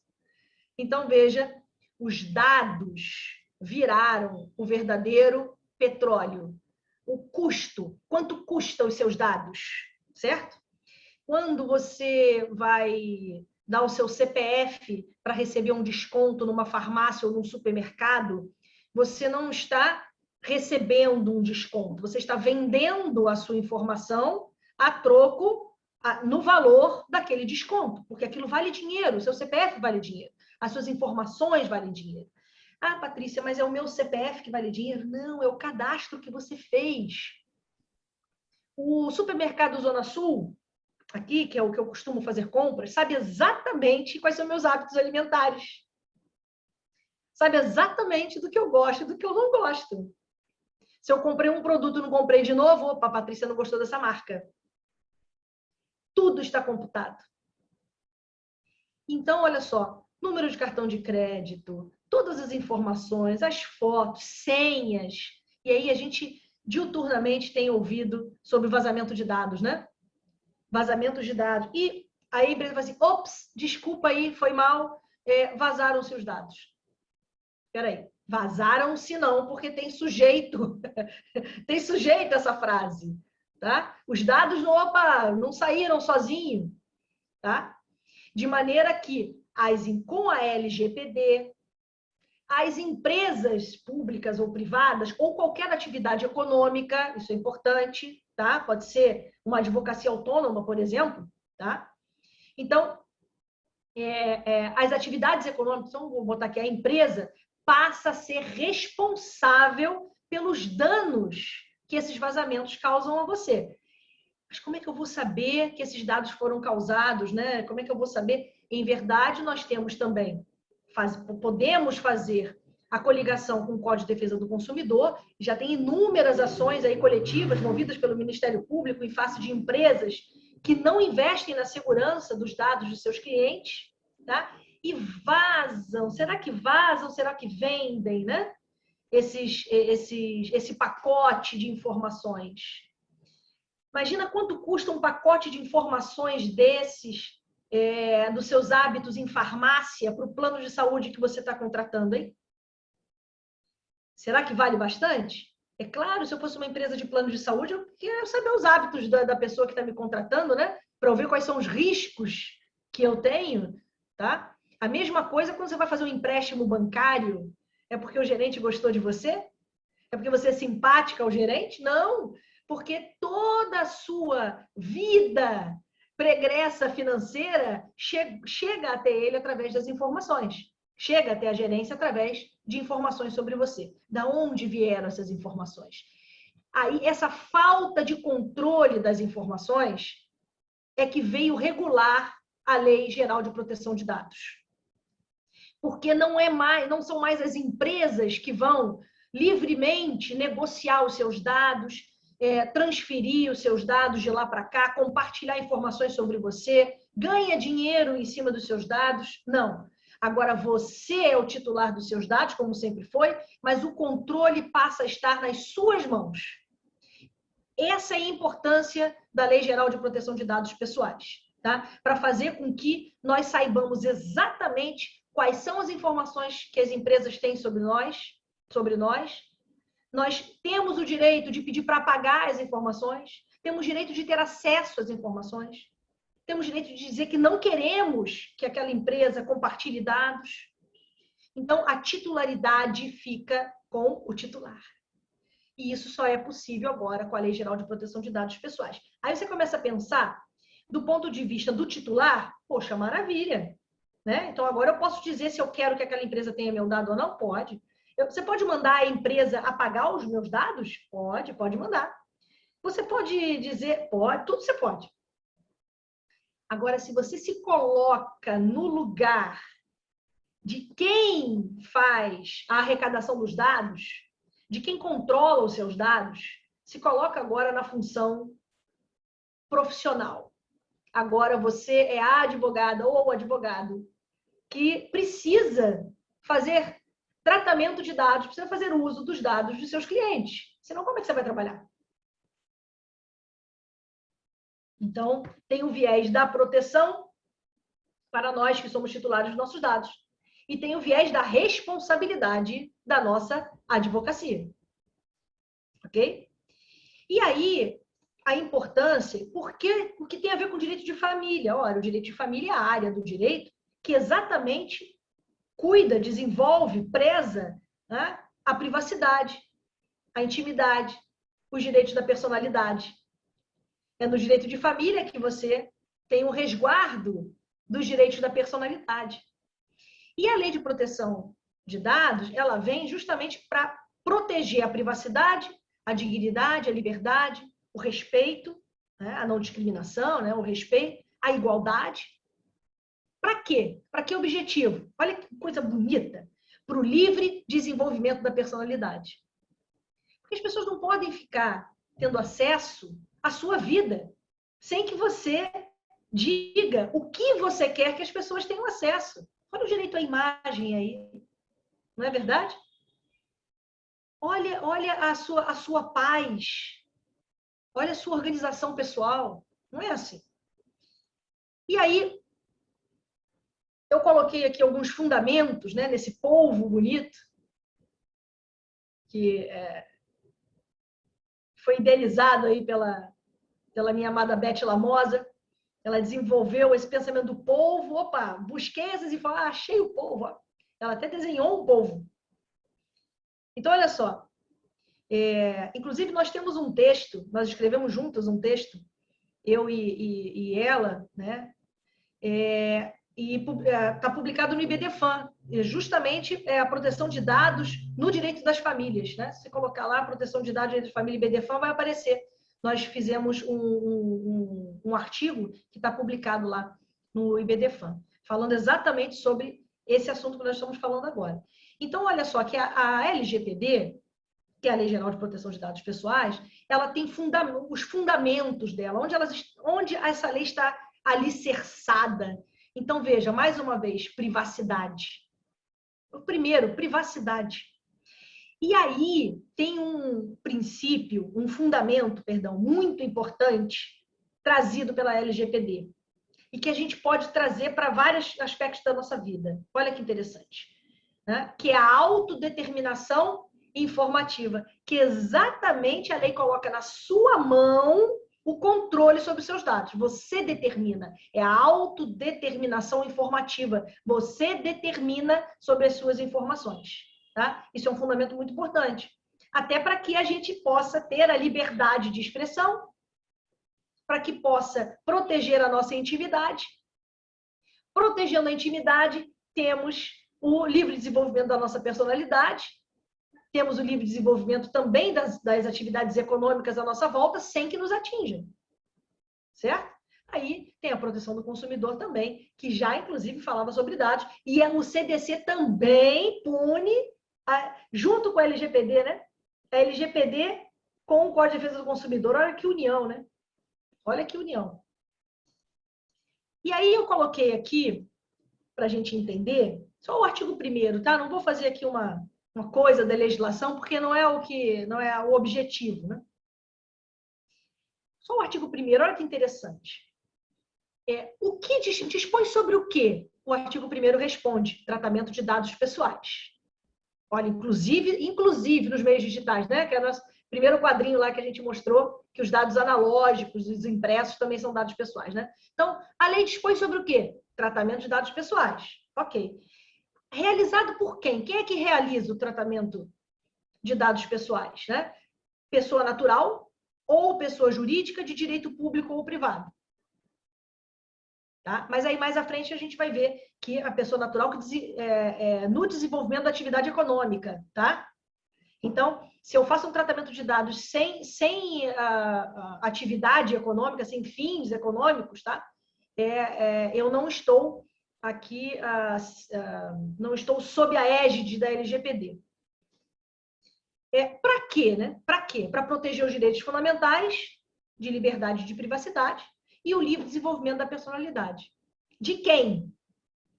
Então, veja, os dados viraram o verdadeiro petróleo. O custo, quanto custam os seus dados, certo? Quando você vai dar o seu CPF para receber um desconto numa farmácia ou num supermercado, você não está recebendo um desconto, você está vendendo a sua informação a troco no valor daquele desconto, porque aquilo vale dinheiro, o seu CPF vale dinheiro, as suas informações valem dinheiro. Ah, Patrícia, mas é o meu CPF que vale dinheiro? Não, é o cadastro que você fez. O supermercado Zona Sul, aqui, que é o que eu costumo fazer compras, sabe exatamente quais são meus hábitos alimentares. Sabe exatamente do que eu gosto e do que eu não gosto. Se eu comprei um produto e não comprei de novo, opa, a Patrícia não gostou dessa marca. Tudo está computado. Então, olha só, número de cartão de crédito, todas as informações, as fotos, senhas. E aí a gente diuturnamente tem ouvido sobre vazamento de dados, né? Vazamento de dados. E aí a empresa fala assim, ops, desculpa aí, foi mal, vazaram-se os dados. Espera aí, vazaram-se não, porque tem sujeito, tem sujeito essa frase, tá? Os dados não saíram sozinho, tá? De maneira que, com a LGPD, as empresas públicas ou privadas, ou qualquer atividade econômica, isso é importante, tá? Pode ser uma advocacia autônoma, por exemplo, tá? Então, as atividades econômicas, então, vou botar aqui, a empresa passa a ser responsável pelos danos que esses vazamentos causam a você. Mas como é que eu vou saber que esses dados foram causados, né? Como é que eu vou saber? Em verdade, nós temos também, podemos fazer a coligação com o Código de Defesa do Consumidor, já tem inúmeras ações aí coletivas movidas pelo Ministério Público em face de empresas que não investem na segurança dos dados dos seus clientes, tá? E vazam. Será que vazam? Será que vendem, né? Esse pacote de informações. Imagina quanto custa um pacote de informações desses, dos seus hábitos em farmácia, para o plano de saúde que você está contratando, hein? Será que vale bastante? É claro, se eu fosse uma empresa de plano de saúde, eu quero saber os hábitos da pessoa que está me contratando, né? Para eu ver quais são os riscos que eu tenho, tá? A mesma coisa quando você vai fazer um empréstimo bancário. É porque o gerente gostou de você? É porque você é simpática ao gerente? Não, porque toda a sua vida pregressa financeira chega até ele através das informações. Chega até a gerência através de informações sobre você. Da onde vieram essas informações? Aí, essa falta de controle das informações é que veio regular a Lei Geral de Proteção de Dados. Porque não são mais as empresas que vão livremente negociar os seus dados, transferir os seus dados de lá para cá, compartilhar informações sobre você, ganha dinheiro em cima dos seus dados. Não. Agora, você é o titular dos seus dados, como sempre foi, mas o controle passa a estar nas suas mãos. Essa é a importância da Lei Geral de Proteção de Dados Pessoais, tá? Para fazer com que nós saibamos exatamente quais são as informações que as empresas têm sobre nós. Nós temos o direito de pedir para apagar as informações, temos direito de ter acesso às informações, temos direito de dizer que não queremos que aquela empresa compartilhe dados. Então, a titularidade fica com o titular. E isso só é possível agora com a Lei Geral de Proteção de Dados Pessoais. Aí você começa a pensar, do ponto de vista do titular, poxa, maravilha, né? Então, agora eu posso dizer se eu quero que aquela empresa tenha meu dado ou não? Pode. Você pode mandar a empresa apagar os meus dados? Pode mandar. Você pode dizer, pode, tudo você pode. Agora, se você se coloca no lugar de quem faz a arrecadação dos dados, de quem controla os seus dados, se coloca agora na função profissional. Agora você é a advogada ou o advogado que precisa fazer tratamento de dados, precisa fazer uso dos dados dos seus clientes. Senão, como é que você vai trabalhar? Então, tem o viés da proteção para nós que somos titulares dos nossos dados. E tem o viés da responsabilidade da nossa advocacia. Ok? E aí, a importância, porque tem a ver com o direito de família. Olha, o direito de família é a área do direito que exatamente cuida, desenvolve, preza, né, a privacidade, a intimidade, os direitos da personalidade. É no direito de família que você tem o resguardo dos direitos da personalidade. E a Lei de Proteção de Dados, ela vem justamente para proteger a privacidade, a dignidade, a liberdade, o respeito, né, a não discriminação, né, o respeito, a igualdade. Para quê? Para que objetivo? Olha que coisa bonita. Para o livre desenvolvimento da personalidade. Porque as pessoas não podem ficar tendo acesso à sua vida sem que você diga o que você quer que as pessoas tenham acesso. Olha o direito à imagem aí. Não é verdade? Olha a sua paz. Olha a sua organização pessoal. Não é assim? E aí, eu coloquei aqui alguns fundamentos, né, nesse polvo bonito, que foi idealizado aí pela minha amada Beth Lamosa. Ela desenvolveu esse pensamento do polvo. Opa, busquei essas e falei, achei o polvo. Ela até desenhou um polvo. Então, olha só. Inclusive, nós temos um texto, nós escrevemos juntas um texto, eu e ela, né? E está publicado no IBDFAM, justamente a proteção de dados no direito das famílias, né? Se colocar lá proteção de dados no direito das famílias IBDFAM, vai aparecer. Nós fizemos um artigo que está publicado lá no IBDFAM, falando exatamente sobre esse assunto que nós estamos falando agora. Então, olha só, que a LGPD, que é a Lei Geral de Proteção de Dados Pessoais, ela tem os fundamentos dela, onde essa lei está alicerçada. Então, veja, mais uma vez, privacidade. O primeiro, privacidade. E aí tem um princípio, um fundamento, perdão, muito importante, trazido pela LGPD, e que a gente pode trazer para vários aspectos da nossa vida. Olha que interessante. Né? Que é a autodeterminação informativa, que exatamente a lei coloca na sua mão o controle sobre os seus dados. Você determina, é a autodeterminação informativa. Você determina sobre as suas informações. Tá? Isso é um fundamento muito importante. Até para que a gente possa ter a liberdade de expressão, para que possa proteger a nossa intimidade. Protegendo a intimidade, temos o livre desenvolvimento da nossa personalidade, temos o livre desenvolvimento também das atividades econômicas à nossa volta, sem que nos atinjam. Certo? Aí tem a proteção do consumidor também, que já, inclusive, falava sobre dados. E o CDC também pune, junto com a LGPD, né? A LGPD com o Código de Defesa do Consumidor. Olha que união, né? Olha que união. E aí eu coloquei aqui, para a gente entender, só o artigo 1º, tá? Não vou fazer aqui uma coisa da legislação, porque não é o objetivo, né? Só o artigo 1º, olha que interessante. O que dispõe sobre o quê? O artigo 1º responde: tratamento de dados pessoais. Olha, inclusive nos meios digitais, né? Que é o nosso primeiro quadrinho lá que a gente mostrou, que os dados analógicos, os impressos também são dados pessoais, né? Então, a lei dispõe sobre o quê? Tratamento de dados pessoais. Ok. Realizado por quem? Quem é que realiza o tratamento de dados pessoais, né? Pessoa natural ou pessoa jurídica de direito público ou privado. Tá? Mas aí mais à frente a gente vai ver que a pessoa natural no desenvolvimento da atividade econômica, tá? Então, se eu faço um tratamento de dados sem atividade econômica, sem fins econômicos, tá? Eu não estou aqui, não estou sob a égide da LGPD. Para quê, né? Para quê? Para proteger os direitos fundamentais de liberdade e de privacidade e o livre desenvolvimento da personalidade. De quem?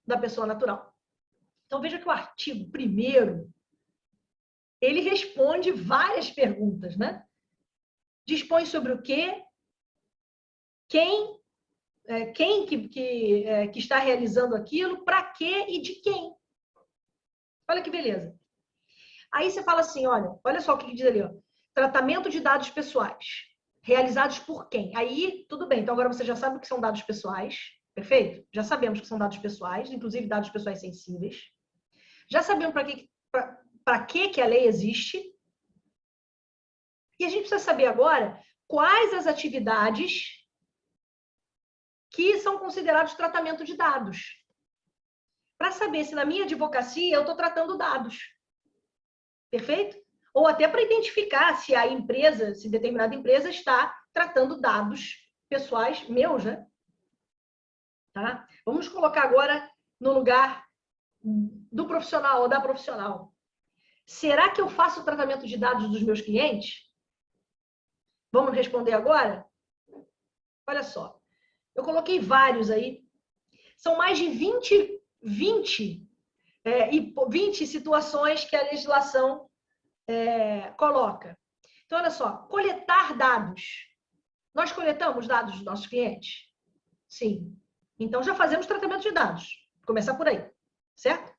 Da pessoa natural. Então, veja que o artigo 1º, ele responde várias perguntas, né? Dispõe sobre o quê? Quem que está realizando aquilo, para quê e de quem. Olha que beleza. Aí você fala assim, olha só o que diz ali, ó. Tratamento de dados pessoais. Realizados por quem? Aí, tudo bem. Então, agora você já sabe o que são dados pessoais. Perfeito? Já sabemos que são dados pessoais, inclusive dados pessoais sensíveis. Já sabemos para que a lei existe. E a gente precisa saber agora quais as atividades que são considerados tratamento de dados. Para saber se na minha advocacia eu estou tratando dados. Perfeito? Ou até para identificar se a empresa, se determinada empresa está tratando dados pessoais meus, né? Tá? Vamos colocar agora no lugar do profissional ou da profissional. Será que eu faço o tratamento de dados dos meus clientes? Vamos responder agora? Olha só. Eu coloquei vários aí. São mais de 20 situações que a legislação coloca. Então, olha só. Coletar dados. Nós coletamos dados dos nossos clientes? Sim. Então, já fazemos tratamento de dados. Vou começar por aí. Certo?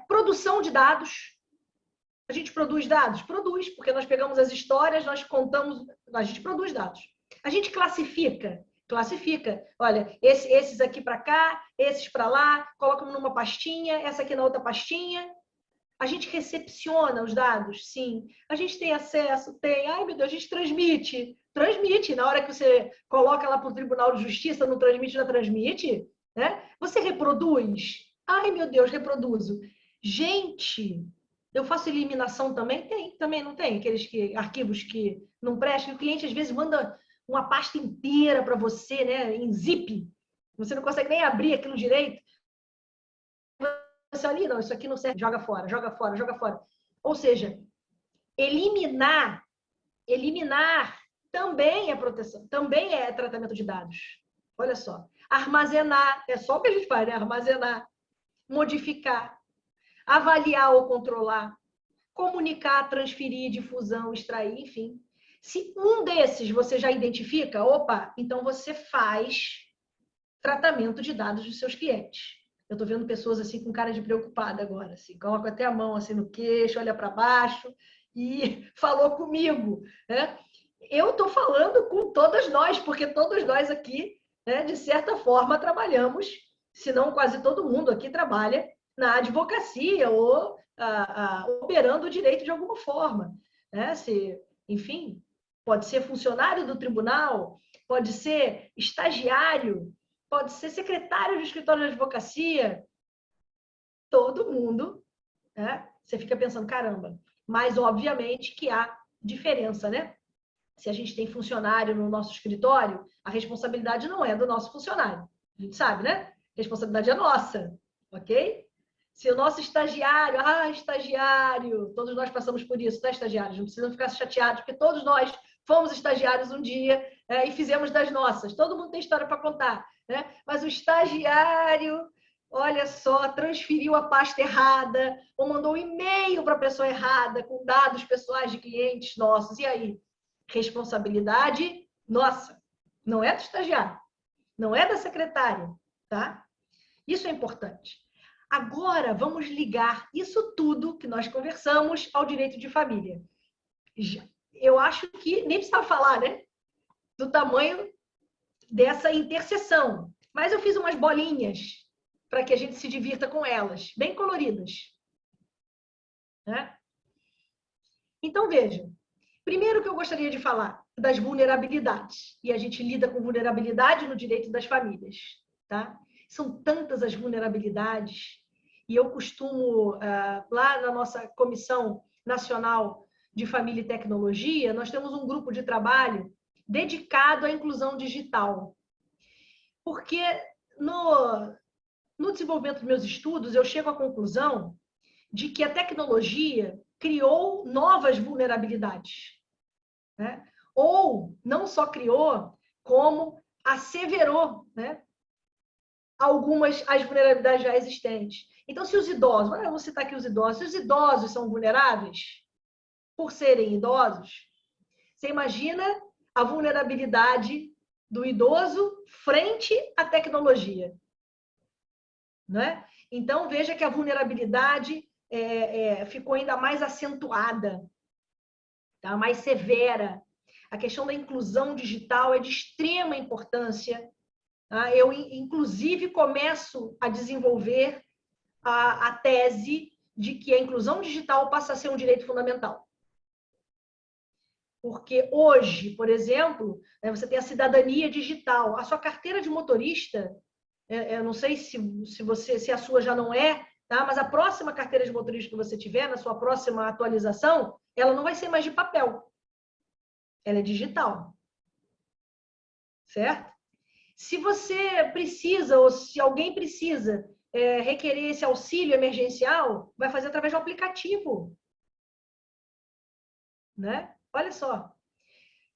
Produção de dados. A gente produz dados? Produz, porque nós pegamos as histórias, nós contamos, a gente produz dados. A gente classifica? Classifica. Olha, esses aqui para cá, esses para lá, colocamos numa pastinha, essa aqui na outra pastinha. A gente recepciona os dados? Sim. A gente tem acesso? Tem. Ai, meu Deus, a gente transmite. Transmite. Na hora que você coloca lá para o Tribunal de Justiça, não transmite, já transmite. Né? Você reproduz? Ai, meu Deus, reproduzo. Gente, eu faço eliminação também? Tem, também não tem? Aqueles arquivos que não prestam, o cliente às vezes manda uma pasta inteira para você, né, em zip. Você não consegue nem abrir aquilo direito. Você ali, não, isso aqui não serve, joga fora, joga fora, joga fora. Ou seja, eliminar também é proteção, também é tratamento de dados. Olha só. Armazenar, é só o que a gente faz, né? Armazenar, modificar, avaliar ou controlar, comunicar, transferir, difusão, extrair, enfim. Se um desses você já identifica, opa, então você faz tratamento de dados dos seus clientes. Eu estou vendo pessoas assim com cara de preocupada agora, assim, coloca até a mão assim no queixo, olha para baixo e falou comigo, né? Eu estou falando com todas nós, porque todos nós aqui, né, de certa forma, trabalhamos, se não quase todo mundo aqui trabalha na advocacia ou operando o direito de alguma forma, né? Enfim, pode ser funcionário do tribunal, pode ser estagiário, pode ser secretário de escritório de advocacia, todo mundo, né? Você fica pensando, caramba, mas obviamente que há diferença, né? Se a gente tem funcionário no nosso escritório, a responsabilidade não é do nosso funcionário. A gente sabe, né? A responsabilidade é nossa, ok? Se o nosso estagiário, estagiário, todos nós passamos por isso, tá, estagiários? Não precisam ficar chateados, porque todos nós fomos estagiários um dia e fizemos das nossas. Todo mundo tem história para contar, né? Mas o estagiário, olha só, transferiu a pasta errada, ou mandou um e-mail para a pessoa errada, com dados pessoais de clientes nossos. E aí? Responsabilidade nossa. Não é do estagiário, não é da secretária, tá? Isso é importante. Agora, vamos ligar isso tudo que nós conversamos ao direito de família. Eu acho que nem precisa falar, né? Do tamanho dessa interseção. Mas eu fiz umas bolinhas para que a gente se divirta com elas, bem coloridas, né? Então, veja. Primeiro que eu gostaria de falar das vulnerabilidades. E a gente lida com vulnerabilidade no direito das famílias, tá? São tantas as vulnerabilidades. E eu costumo, lá na nossa Comissão Nacional de Família e Tecnologia, nós temos um grupo de trabalho dedicado à inclusão digital. Porque no desenvolvimento dos meus estudos, eu chego à conclusão de que a tecnologia criou novas vulnerabilidades, né? Ou não só criou, como asseverou, né, as vulnerabilidades já existentes. Então, se os idosos, eu vou citar aqui os idosos, se os idosos são vulneráveis por serem idosos, você imagina a vulnerabilidade do idoso frente à tecnologia, né? Então, veja que a vulnerabilidade ficou ainda mais acentuada, tá? Mais severa. A questão da inclusão digital é de extrema importância. Tá? Eu, inclusive, começo a desenvolver a tese de que a inclusão digital passa a ser um direito fundamental. Porque hoje, por exemplo, você tem a cidadania digital. A sua carteira de motorista, eu não sei se a sua já não é, tá? Mas a próxima carteira de motorista que você tiver, na sua próxima atualização, ela não vai ser mais de papel. Ela é digital. Certo? Se você precisa, ou se alguém precisa requerer esse auxílio emergencial, vai fazer através do aplicativo. Né? Olha só.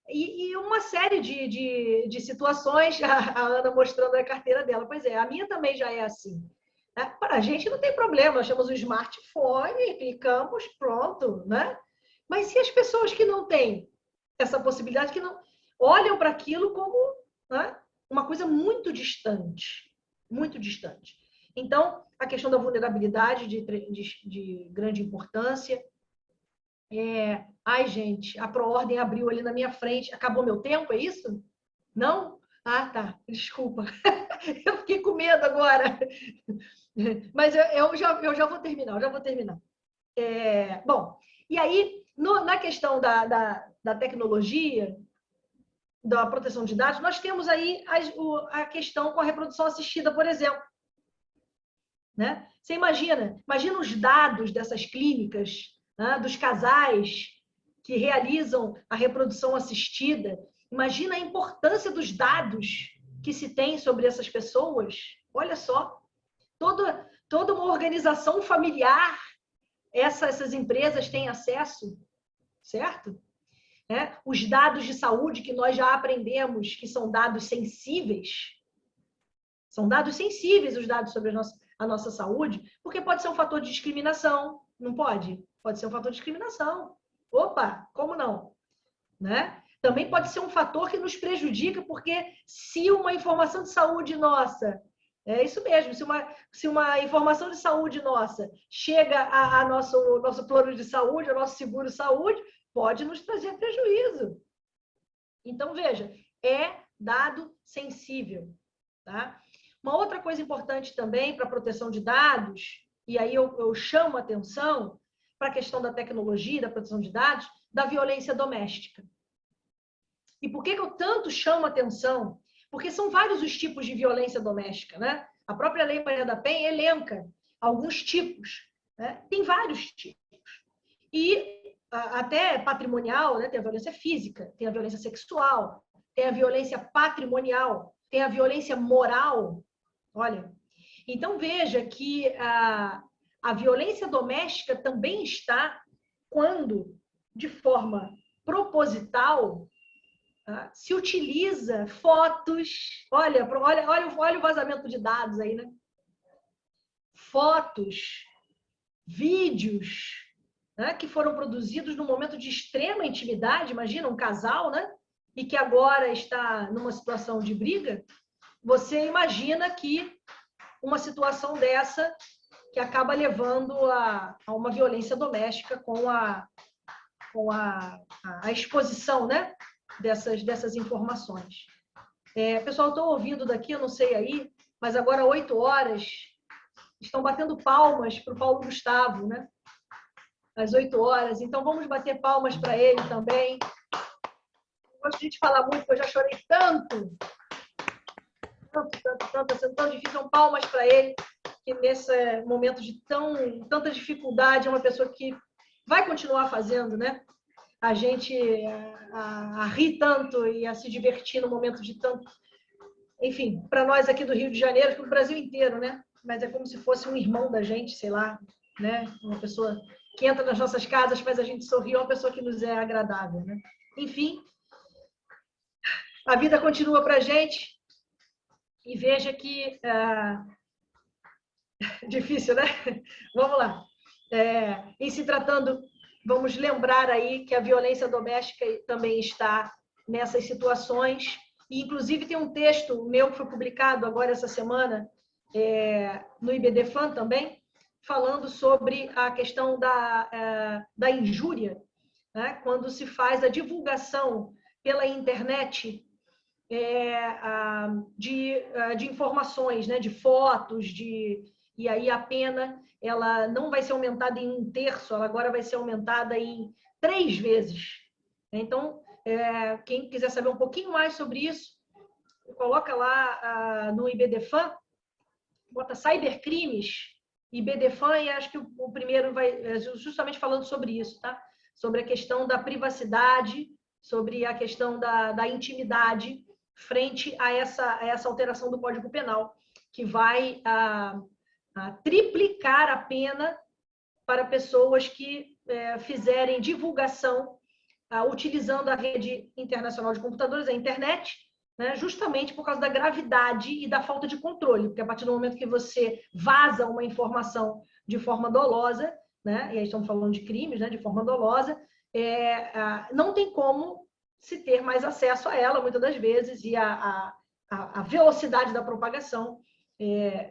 E uma série de situações, a Ana mostrando a carteira dela. Pois é, a minha também já é assim. Para a gente não tem problema, nós temos o smartphone, clicamos, pronto, né? Mas e as pessoas que não têm essa possibilidade, que não olham para aquilo como, né, uma coisa muito distante, muito distante. Então, a questão da vulnerabilidade de grande importância. Ai, gente, a ProOrdem abriu ali na minha frente. Acabou meu tempo, é isso? Não? Ah, tá. Desculpa. Eu fiquei com medo agora. Mas eu já vou terminar, bom, e aí, na questão da tecnologia, da proteção de dados, nós temos aí a questão com a reprodução assistida, por exemplo. Né? Você imagina os dados dessas clínicas, né, dos casais que realizam a reprodução assistida. Imagina a importância dos dados que se tem sobre essas pessoas. Olha só, toda uma organização familiar, essas empresas têm acesso, certo? Os dados de saúde que nós já aprendemos que são dados sensíveis. São dados sensíveis os dados sobre a nossa saúde, porque pode ser um fator de discriminação, não pode? Pode ser um fator de discriminação. Opa, como não? Né? Também pode ser um fator que nos prejudica, porque se uma informação de saúde nossa É isso mesmo. Se uma informação de saúde nossa chega a nosso plano de saúde, ao nosso seguro saúde, pode nos trazer prejuízo. Então, veja, é dado sensível. Tá? Uma outra coisa importante também para a proteção de dados, e aí eu chamo a atenção para a questão da tecnologia, da proteção de dados, da violência doméstica. E por que eu tanto chamo a atenção? Porque são vários os tipos de violência doméstica, né? A própria Lei Maria da Penha elenca alguns tipos, né? Tem vários tipos. E até patrimonial, né? Tem a violência física, tem a violência sexual, tem a violência patrimonial, tem a violência moral. Olha, então veja que a violência doméstica também está quando, de forma proposital, se utiliza fotos, olha o vazamento de dados aí, né? Fotos, vídeos, né, que foram produzidos num momento de extrema intimidade, imagina um casal, né? E que agora está numa situação de briga. Você imagina que uma situação dessa que acaba levando a uma violência doméstica com a exposição, né? Dessas informações. Pessoal, estou ouvindo daqui, eu não sei aí, mas agora 8 horas estão batendo palmas para o Paulo Gustavo, né? Às 8 horas. Então, vamos bater palmas para ele também. Não gosto de falar muito, porque eu já chorei tanto. Está sendo tão difícil. Então, palmas para ele, que nesse momento de tanta dificuldade, é uma pessoa que vai continuar fazendo, né? A gente a rir tanto e a se divertir no momento de tanto... Enfim, para nós aqui do Rio de Janeiro, para o Brasil inteiro, né? Mas é como se fosse um irmão da gente, sei lá, né? Uma pessoa que entra nas nossas casas, faz a gente sorrir, é uma pessoa que nos é agradável, né? Enfim, a vida continua para a gente e veja que... Difícil, né? Vamos lá. Em se tratando... Vamos lembrar aí que a violência doméstica também está nessas situações. E, inclusive, tem um texto meu que foi publicado agora essa semana, no IBDFAN também, falando sobre a questão da injúria, né? Quando se faz a divulgação pela internet de informações, né? De fotos, e aí a pena ela não vai ser aumentada em 1/3, ela agora vai ser aumentada em 3 vezes. Então, quem quiser saber um pouquinho mais sobre isso, coloca lá no IBDFAN, bota cybercrimes, IBDFAN, e acho que o primeiro vai justamente falando sobre isso, tá? Sobre a questão da privacidade, sobre a questão da intimidade frente a essa alteração do Código Penal, que vai triplicar a pena para pessoas que fizerem divulgação utilizando a rede internacional de computadores, a internet, né, justamente por causa da gravidade e da falta de controle, porque a partir do momento que você vaza uma informação de forma dolosa, né, e aí estamos falando de crimes, né, de forma dolosa, não tem como se ter mais acesso a ela, muitas das vezes, e a velocidade da propagação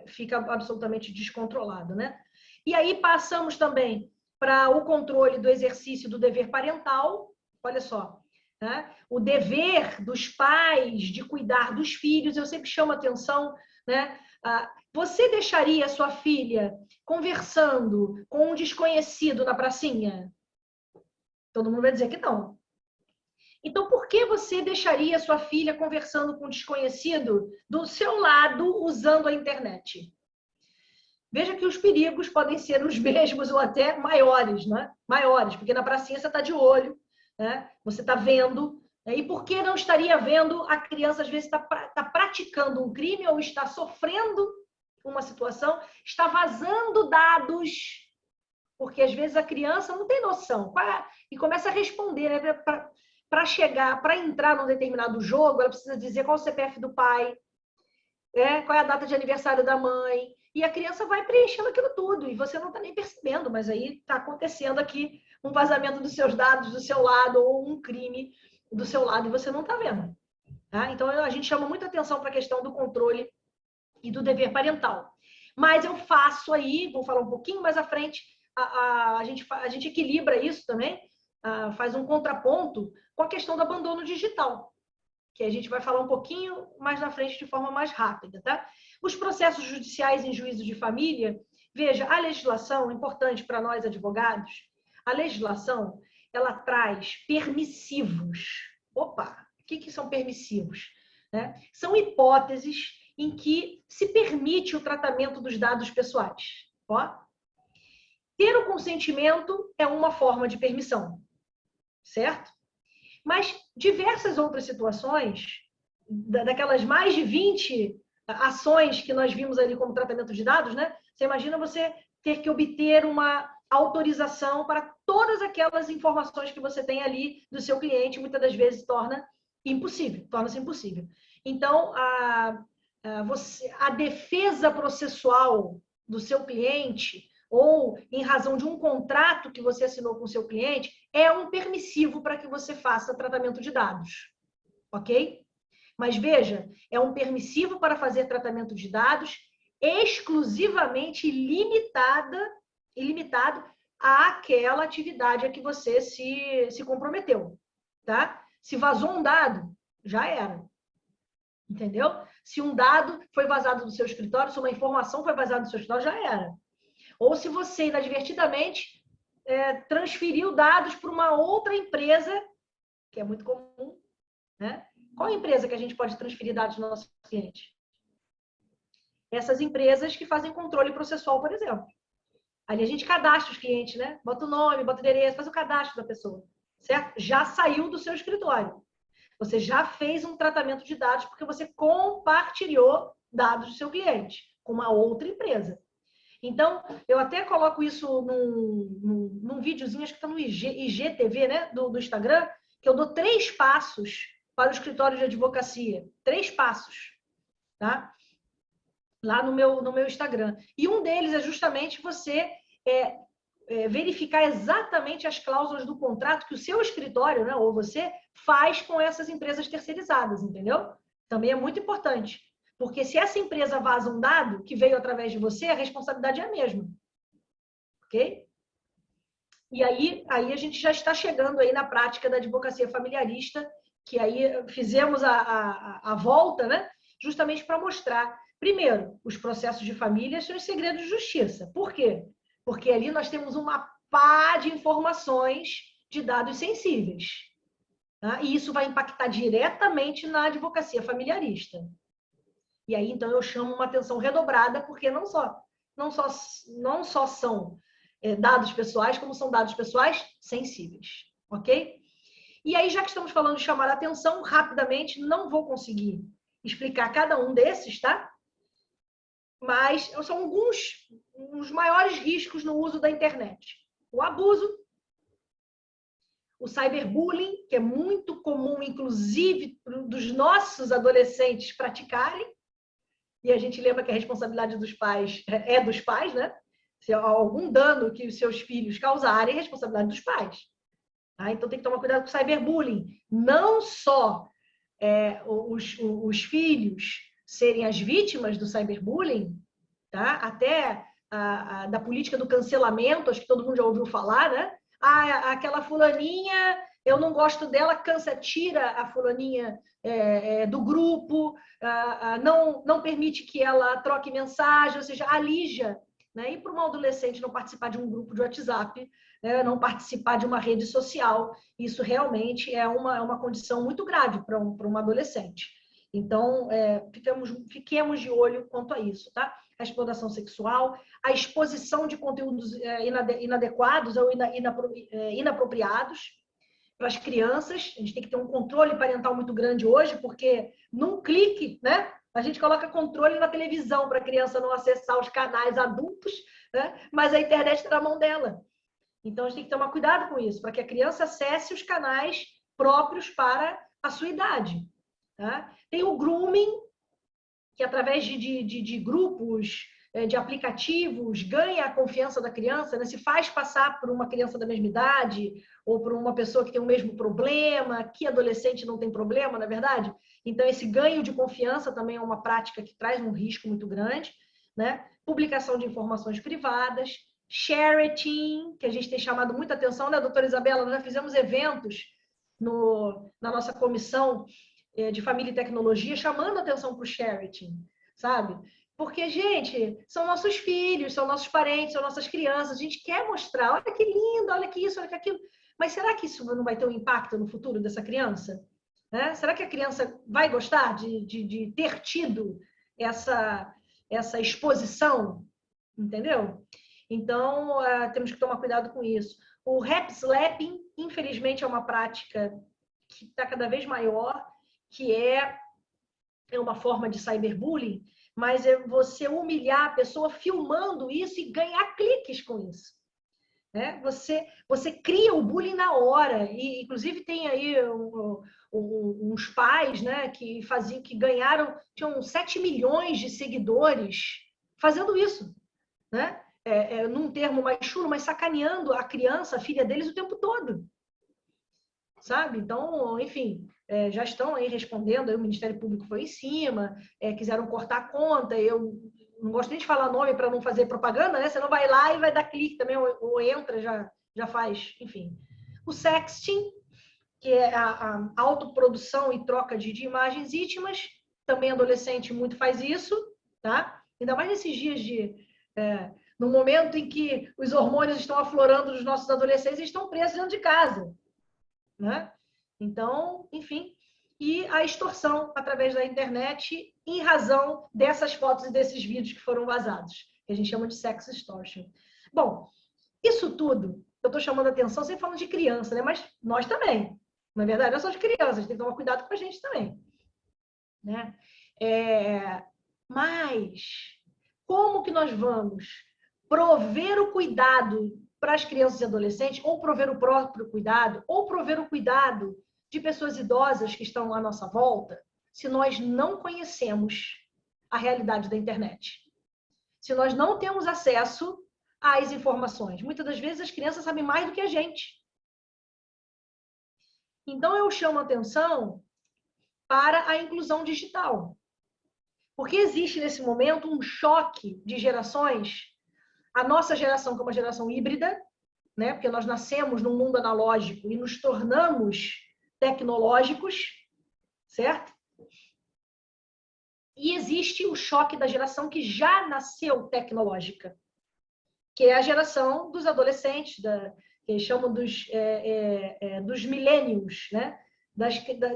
fica absolutamente descontrolado, né? E aí passamos também para o controle do exercício do dever parental. Olha só, né? O dever dos pais de cuidar dos filhos, eu sempre chamo a atenção, né? Você deixaria sua filha conversando com um desconhecido na pracinha? Todo mundo vai dizer que não. Então, por que você deixaria sua filha conversando com um desconhecido do seu lado usando a internet? Veja que os perigos podem ser os mesmos ou até maiores, né? Maiores, porque na pracinha você está de olho, né? Você está vendo. E por que não estaria vendo a criança, às vezes, está praticando um crime ou está sofrendo uma situação, está vazando dados, porque às vezes a criança não tem noção e começa a responder, né? Para entrar num determinado jogo, ela precisa dizer qual é o CPF do pai, qual é a data de aniversário da mãe, e a criança vai preenchendo aquilo tudo, e você não está nem percebendo, mas aí está acontecendo aqui um vazamento dos seus dados do seu lado, ou um crime do seu lado, e você não está vendo. Tá? Então, a gente chama muita atenção para a questão do controle e do dever parental. Mas eu faço aí, vou falar um pouquinho mais à frente, a gente equilibra isso também, faz um contraponto com a questão do abandono digital, que a gente vai falar um pouquinho mais na frente de forma mais rápida, tá? Os processos judiciais em juízo de família, veja, a legislação, importante para nós advogados, a legislação, ela traz permissivos. Opa, o que são permissivos? Né? São hipóteses em que se permite o tratamento dos dados pessoais. Ó. Ter o consentimento é uma forma de permissão, certo? Mas diversas outras situações, daquelas mais de 20 ações que nós vimos ali como tratamento de dados, né? Você imagina você ter que obter uma autorização para todas aquelas informações que você tem ali do seu cliente, muitas das vezes torna-se impossível. Então, a defesa processual do seu cliente, ou em razão de um contrato que você assinou com o seu cliente, é um permissivo para que você faça tratamento de dados, ok? Mas veja, é um permissivo para fazer tratamento de dados exclusivamente limitado àquela atividade a que você se comprometeu, tá? Se vazou um dado, já era. Entendeu? Se um dado foi vazado do seu escritório, se uma informação foi vazada do seu escritório, já era. Ou se você inadvertidamente transferiu dados para uma outra empresa, que é muito comum, né? Qual empresa que a gente pode transferir dados do nosso cliente? Essas empresas que fazem controle processual, por exemplo. Ali a gente cadastra os clientes, né? Bota o nome, bota o endereço, faz o cadastro da pessoa, certo? Já saiu do seu escritório. Você já fez um tratamento de dados porque você compartilhou dados do seu cliente com uma outra empresa. Então, eu até coloco isso num videozinho, acho que está no IGTV, né? Do Instagram, que eu dou 3 passos para o escritório de advocacia. 3 passos, tá? Lá no meu Instagram. E um deles é justamente você verificar exatamente as cláusulas do contrato que o seu escritório, né, ou você, faz com essas empresas terceirizadas, entendeu? Também é muito importante. Porque se essa empresa vaza um dado que veio através de você, a responsabilidade é a mesma. Ok? E aí a gente já está chegando aí na prática da advocacia familiarista, que aí fizemos a volta, né? Justamente para mostrar, primeiro, os processos de família são os segredos de justiça. Por quê? Porque ali nós temos uma pá de informações de dados sensíveis. Tá? E isso vai impactar diretamente na advocacia familiarista. E aí, então, eu chamo uma atenção redobrada, porque não só são dados pessoais, como são dados pessoais sensíveis. Ok? E aí, já que estamos falando de chamar a atenção, rapidamente, não vou conseguir explicar cada um desses, tá? Mas são alguns os maiores riscos no uso da internet. O abuso, o cyberbullying, que é muito comum, inclusive, dos nossos adolescentes praticarem, e a gente lembra que a responsabilidade dos pais é dos pais, né? Se há algum dano que os seus filhos causarem, é responsabilidade dos pais. Tá? Então tem que tomar cuidado com o cyberbullying. Não só os filhos serem as vítimas do cyberbullying, tá? Até da política do cancelamento, acho que todo mundo já ouviu falar, né? Aquela fulaninha, eu não gosto dela, tira a fulaninha do grupo, não permite que ela troque mensagem, ou seja, alija, né? E para uma adolescente não participar de um grupo de WhatsApp, né? Não participar de uma rede social, isso realmente é uma condição muito grave para uma adolescente. Então, fiquemos de olho quanto a isso, tá? A exploração sexual, a exposição de conteúdos inadequados ou inapropriados para as crianças. A gente tem que ter um controle parental muito grande hoje, porque num clique, né? A gente coloca controle na televisão para a criança não acessar os canais adultos, né? Mas a internet está na mão dela. Então, a gente tem que tomar cuidado com isso, para que a criança acesse os canais próprios para a sua idade. Tá? Tem o grooming, que através de grupos de aplicativos ganha a confiança da criança, né? Se faz passar por uma criança da mesma idade ou por uma pessoa que tem o mesmo problema, que adolescente não tem problema, na verdade. Então, esse ganho de confiança também é uma prática que traz um risco muito grande, né? Publicação de informações privadas, sharing, que a gente tem chamado muita atenção, né, doutora Isabela? Nós já fizemos eventos na nossa comissão de família e tecnologia, chamando atenção para o sharing, sabe? Porque, gente, são nossos filhos, são nossos parentes, são nossas crianças, a gente quer mostrar, olha que lindo, olha que isso, olha que aquilo, mas será que isso não vai ter um impacto no futuro dessa criança? Né? Será que a criança vai gostar de ter tido essa exposição? Entendeu? Então, temos que tomar cuidado com isso. O rap slapping, infelizmente, é uma prática que está cada vez maior, que é uma forma de cyberbullying, mas é você humilhar a pessoa filmando isso e ganhar cliques com isso. Né? Você cria o bullying na hora, e inclusive tem aí uns pais, né, que tinham 7 milhões de seguidores fazendo isso, né? Num termo mais chulo, mas sacaneando a criança, a filha deles, o tempo todo. Sabe? Então, enfim, já estão aí respondendo, aí o Ministério Público foi em cima, quiseram cortar a conta, eu não gosto nem de falar nome para não fazer propaganda, né? Você não vai lá e vai dar clique também, ou entra, já faz, enfim. O sexting, que é a autoprodução e troca de imagens íntimas, também adolescente muito faz isso, tá? Ainda mais nesses dias no momento em que os hormônios estão aflorando nos nossos adolescentes, eles estão presos dentro de casa, né? Então, enfim, e a extorsão através da internet em razão dessas fotos e desses vídeos que foram vazados, que a gente chama de sex extortion. Bom, isso tudo, eu estou chamando a atenção, sempre falando de criança, né? Mas nós também, na verdade, nós somos crianças, a gente tem que tomar cuidado com a gente também, né? Mas como que nós vamos prover o cuidado para as crianças e adolescentes, ou prover o próprio cuidado, ou prover o cuidado de pessoas idosas que estão à nossa volta, se nós não conhecemos a realidade da internet? Se nós não temos acesso às informações. Muitas das vezes as crianças sabem mais do que a gente. Então eu chamo a atenção para a inclusão digital. Porque existe nesse momento um choque de gerações. A nossa geração, que é uma geração híbrida, né? Porque nós nascemos num mundo analógico e nos tornamos tecnológicos, certo? E existe o choque da geração que já nasceu tecnológica, que é a geração dos adolescentes, que eles chamam dos millennials, né?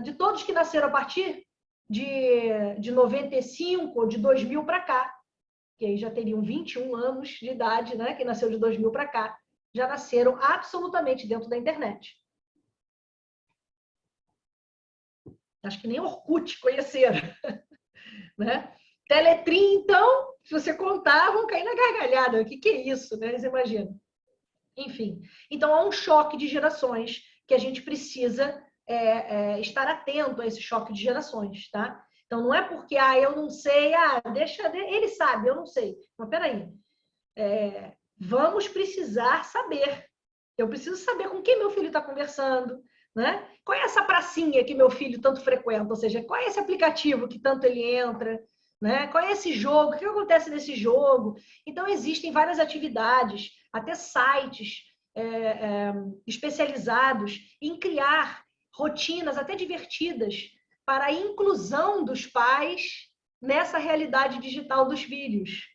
De todos que nasceram a partir de 95 ou de 2000 para cá, que aí já teriam 21 anos de idade, né? Que nasceu de 2000 para cá, já nasceram absolutamente dentro da internet. Acho que nem Orkut conheceram, né? Teletrim, então, se você contar, vão cair na gargalhada. O que é isso, né? Você imagina. Enfim, então há um choque de gerações que a gente precisa estar atento a esse choque de gerações, tá? Então, não é porque, eu não sei, ele sabe, eu não sei. Mas, peraí, vamos precisar saber. Eu preciso saber com quem meu filho está conversando, né? Qual é essa pracinha que meu filho tanto frequenta? Ou seja, qual é esse aplicativo que tanto ele entra? Né? Qual é esse jogo? O que acontece nesse jogo? Então, existem várias atividades, até sites especializados em criar rotinas até divertidas para a inclusão dos pais nessa realidade digital dos filhos.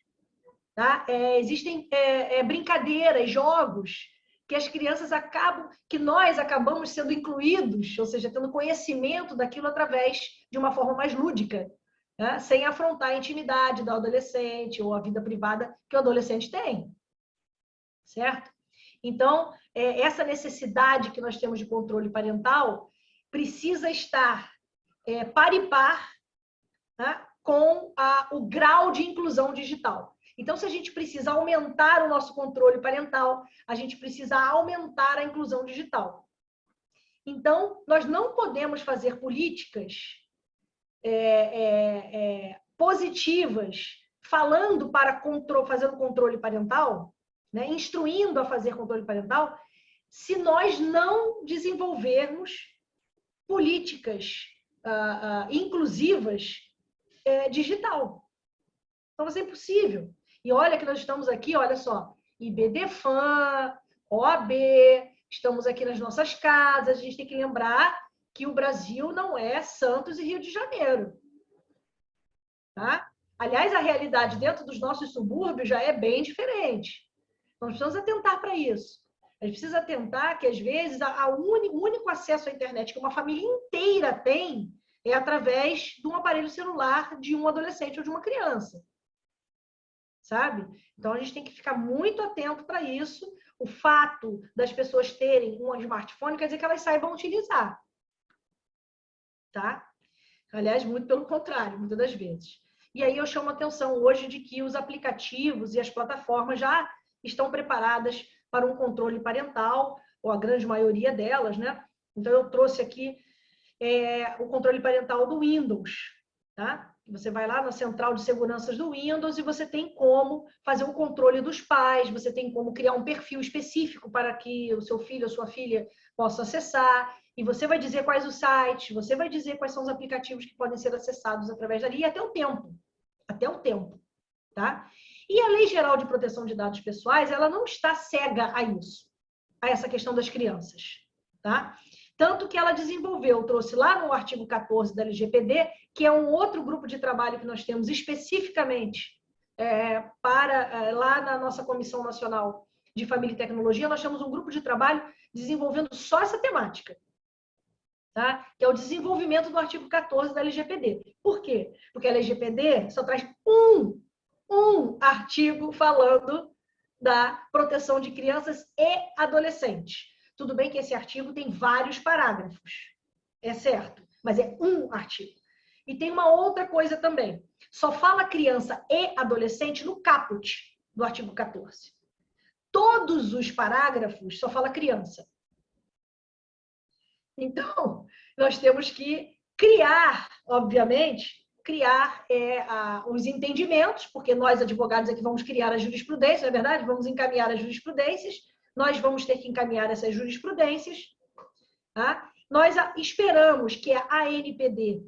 Tá? Existem brincadeiras, jogos que as crianças que nós acabamos sendo incluídos, ou seja, tendo conhecimento daquilo através de uma forma mais lúdica, né? Sem afrontar a intimidade do adolescente ou a vida privada que o adolescente tem. Certo? Então, essa necessidade que nós temos de controle parental precisa estar par e par, né, com o grau de inclusão digital. Então, se a gente precisa aumentar o nosso controle parental, a gente precisa aumentar a inclusão digital. Então, nós não podemos fazer políticas positivas falando para fazer o controle parental, né, instruindo a fazer controle parental, se nós não desenvolvermos políticas inclusivas digital. Então, vai ser impossível. E olha que nós estamos aqui, olha só, IBDFAN, OAB, estamos aqui nas nossas casas, a gente tem que lembrar que o Brasil não é Santos e Rio de Janeiro. Tá? Aliás, a realidade dentro dos nossos subúrbios já é bem diferente. Então, nós precisamos atentar para isso. A gente precisa atentar que, às vezes, o único acesso à internet que uma família inteira tem é através de um aparelho celular de um adolescente ou de uma criança. Sabe? Então, a gente tem que ficar muito atento para isso. O fato das pessoas terem um smartphone quer dizer que elas saibam utilizar. Tá? Aliás, muito pelo contrário, muitas das vezes. E aí eu chamo a atenção hoje de que os aplicativos e as plataformas já estão preparadas para um controle parental, ou a grande maioria delas, né? Então, eu trouxe aqui o controle parental do Windows, tá? Você vai lá na central de seguranças do Windows e você tem como fazer o controle dos pais, você tem como criar um perfil específico para que o seu filho ou sua filha possa acessar, e você vai dizer quais os sites, você vai dizer quais são os aplicativos que podem ser acessados através dali, e até o tempo, tá? E a Lei Geral de Proteção de Dados Pessoais, ela não está cega a isso, a essa questão das crianças, tá? Tanto que ela desenvolveu, trouxe lá no artigo 14 da LGPD, que é um outro grupo de trabalho que nós temos especificamente lá na nossa Comissão Nacional de Família e Tecnologia, nós temos um grupo de trabalho desenvolvendo só essa temática, tá? Que é o desenvolvimento do artigo 14 da LGPD. Por quê? Porque a LGPD só traz um artigo falando da proteção de crianças e adolescentes. Tudo bem que esse artigo tem vários parágrafos, é certo, mas é um artigo. E tem uma outra coisa também. Só fala criança e adolescente no caput do artigo 14. Todos os parágrafos só fala criança. Então, nós temos que criar, obviamente, os entendimentos, porque nós, advogados, é que vamos criar a jurisprudência, não é verdade? Vamos encaminhar as jurisprudências, nós vamos ter que encaminhar essas jurisprudências. Tá? Nós esperamos que a ANPD,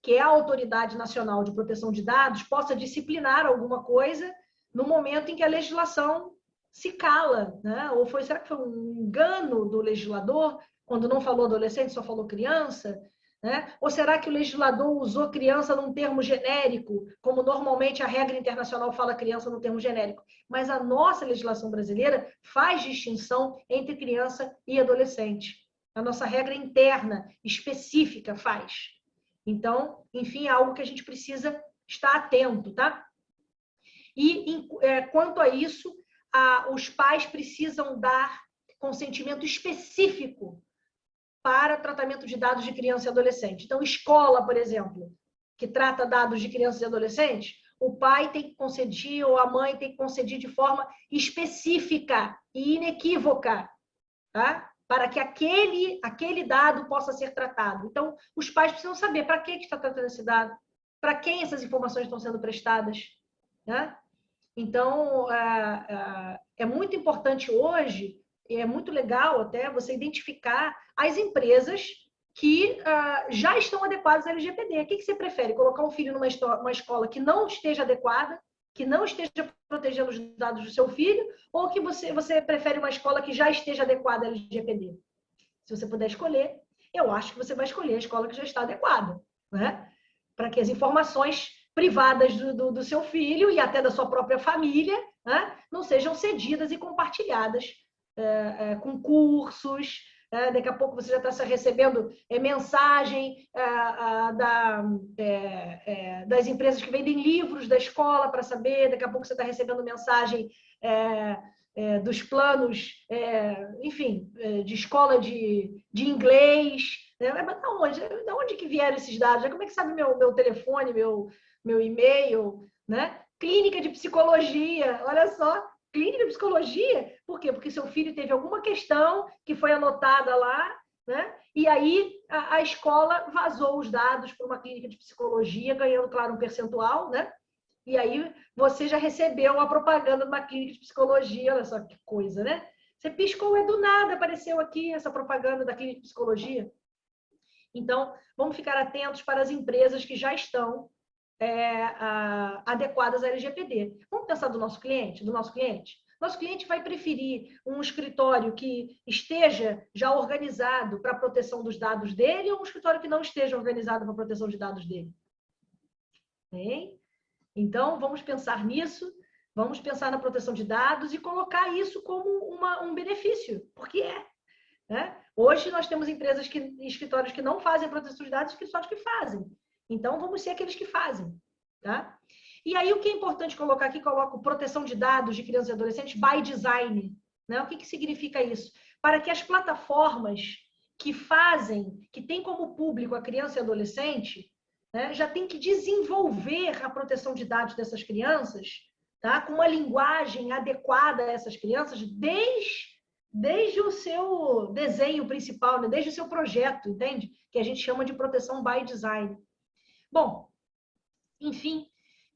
que é a Autoridade Nacional de Proteção de Dados, possa disciplinar alguma coisa no momento em que a legislação se cala, né? Ou será que foi um engano do legislador, quando não falou adolescente, só falou criança? Né? Ou será que o legislador usou criança num termo genérico, como normalmente a regra internacional fala criança num termo genérico? Mas a nossa legislação brasileira faz distinção entre criança e adolescente. A nossa regra interna, específica, faz. Então, enfim, é algo que a gente precisa estar atento, tá? E, quanto a isso, os pais precisam dar consentimento específico para tratamento de dados de criança e adolescente. Então, escola, por exemplo, que trata dados de crianças e adolescentes, o pai tem que concedir ou a mãe tem que concedir de forma específica e inequívoca, tá? Para que aquele dado possa ser tratado. Então, os pais precisam saber para que está tratando esse dado, para quem essas informações estão sendo prestadas, né? Então, é muito importante hoje, é muito legal até você identificar as empresas que já estão adequadas à LGPD. O que você prefere? Colocar um filho numa escola que não esteja adequada, que não esteja protegendo os dados do seu filho, ou que você prefere uma escola que já esteja adequada à LGPD? Se você puder escolher, eu acho que você vai escolher a escola que já está adequada, né? Para que as informações privadas do seu filho e até da sua própria família, né, não sejam cedidas e compartilhadas com cursos. Daqui a pouco você já está recebendo mensagem das empresas que vendem livros da escola para saber, daqui a pouco você está recebendo mensagem dos planos, enfim, de escola de inglês. Mas da onde que vieram esses dados? Como é que sabe meu telefone, meu e-mail, né? Clínica de psicologia, olha só, clínica de psicologia, por quê? Porque seu filho teve alguma questão que foi anotada lá, né? E aí a escola vazou os dados para uma clínica de psicologia, ganhando, claro, um percentual, né? E aí você já recebeu a propaganda de uma clínica de psicologia, olha só que coisa, né? Você piscou e do nada apareceu aqui essa propaganda da clínica de psicologia. Então, vamos ficar atentos para as empresas que já estão adequadas à LGPD. Vamos pensar do nosso cliente? Nosso cliente vai preferir um escritório que esteja já organizado para a proteção dos dados dele ou um escritório que não esteja organizado para a proteção de dados dele? Bem, então, vamos pensar nisso, vamos pensar na proteção de dados e colocar isso como um benefício, porque né? Hoje nós temos escritórios que não fazem proteção de dados e escritórios que fazem. Então, vamos ser aqueles que fazem. Tá? E aí, o que é importante colocar aqui, coloco proteção de dados de crianças e adolescentes by design. Né? O que significa isso? Para que as plataformas que têm como público a criança e adolescente, né, já tem que desenvolver a proteção de dados dessas crianças, tá? Com uma linguagem adequada a essas crianças, desde o seu desenho principal, né? Desde o seu projeto, entende? Que a gente chama de proteção by design. Bom, enfim,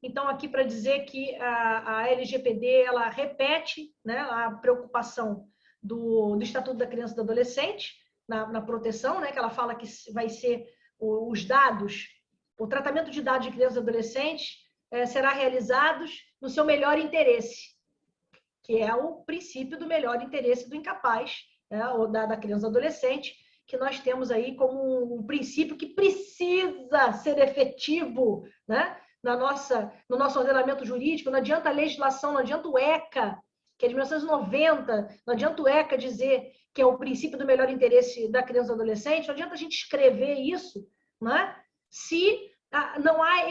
então aqui para dizer que a LGPD, ela repete, né, a preocupação do Estatuto da Criança e do Adolescente na proteção, né, que ela fala que vai ser os dados, o tratamento de dados de crianças e adolescentes será realizado no seu melhor interesse, que é o princípio do melhor interesse do incapaz, né, ou da criança e adolescente, que nós temos aí como um princípio que precisa ser efetivo, né, no nosso ordenamento jurídico. Não adianta a legislação, não adianta o ECA, que é de 1990, não adianta o ECA dizer que é o princípio do melhor interesse da criança e do adolescente, não adianta a gente escrever isso, né, se não há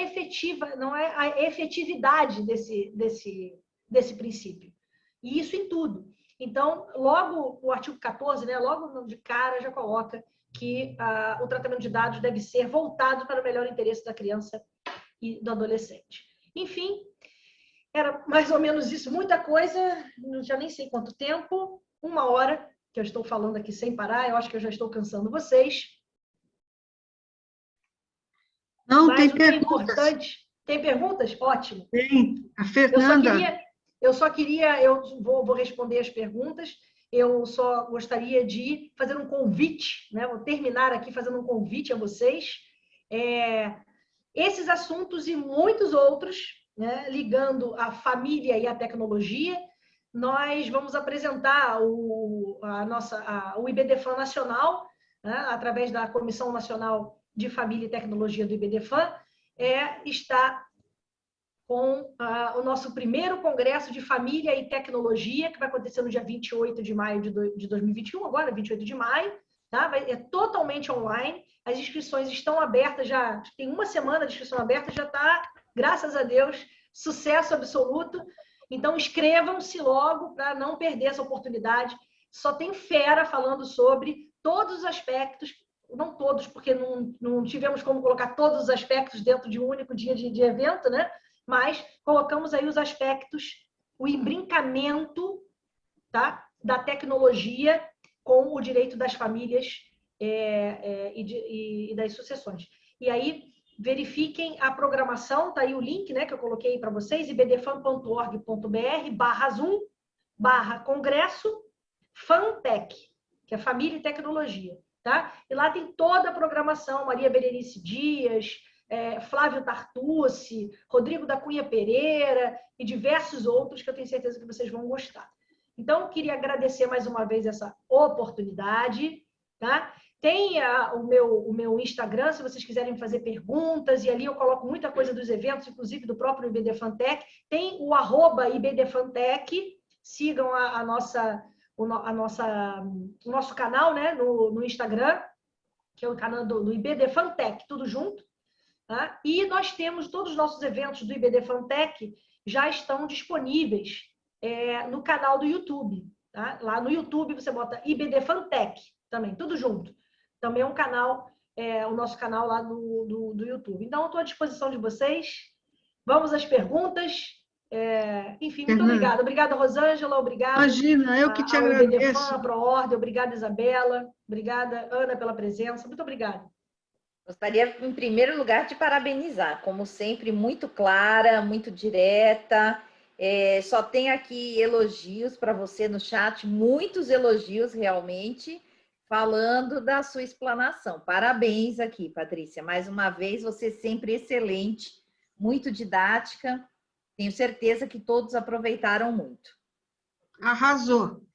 a efetividade desse princípio. E isso em tudo. Então, logo o artigo 14, né, logo de cara já coloca que o tratamento de dados deve ser voltado para o melhor interesse da criança e do adolescente. Enfim, era mais ou menos isso, muita coisa, já nem sei quanto tempo, 1 hora que eu estou falando aqui sem parar, eu acho que eu já estou cansando vocês. Não, mas tem o que é perguntas. importante... Tem perguntas? Ótimo. Tem. A Fernanda... Eu vou responder as perguntas, eu só gostaria de fazer um convite, né? Vou terminar aqui fazendo um convite a vocês. Esses assuntos e muitos outros, né, ligando a família e a tecnologia, nós vamos apresentar o IBDFAN Nacional, né, através da Comissão Nacional de Família e Tecnologia do IBDFAN, está com o nosso primeiro Congresso de Família e Tecnologia, que vai acontecer no dia 28 de maio de 2021, agora, 28 de maio, tá? É totalmente online, as inscrições estão abertas, já tem 1 semana de inscrição aberta, já está, graças a Deus, sucesso absoluto. Então, inscrevam-se logo para não perder essa oportunidade. Só tem fera falando sobre todos os aspectos, não todos, porque não tivemos como colocar todos os aspectos dentro de um único dia de evento, né? Mas colocamos aí os aspectos, o embrincamento, tá, da tecnologia com o direito das famílias e das sucessões. E aí, verifiquem a programação, tá aí o link, né, que eu coloquei para vocês, ibdfan.org.br/zoom/congresso Fantech, que é Família e Tecnologia, tá? E lá tem toda a programação, Maria Berenice Dias, Flávio Tartucci, Rodrigo da Cunha Pereira e diversos outros que eu tenho certeza que vocês vão gostar. Então, queria agradecer mais uma vez essa oportunidade, tá? Tem o meu Instagram, se vocês quiserem fazer perguntas, e ali eu coloco muita coisa dos eventos, inclusive do próprio IBDFantech. Tem o @IBDFantech, sigam o nosso canal, né, no Instagram, que é o canal do IBDFantech, tudo junto. Tá? E nós temos todos os nossos eventos do IBDFantech já estão disponíveis no canal do YouTube. Tá? Lá no YouTube você bota IBDFantech também, tudo junto. Também é um canal, o nosso canal lá do YouTube. Então, eu estou à disposição de vocês. Vamos às perguntas. Enfim, muito obrigada. Obrigada, Rosângela. Obrigada. Imagina, eu que te agradeço. IBDFan, a ProOrdem. Obrigada, Isabela. Obrigada, Ana, pela presença. Muito obrigada. Gostaria, em primeiro lugar, de parabenizar, como sempre, muito clara, muito direta. Só tem aqui elogios para você no chat, muitos elogios realmente, falando da sua explanação. Parabéns aqui, Patrícia. Mais uma vez, você sempre excelente, muito didática. Tenho certeza que todos aproveitaram muito. Arrasou.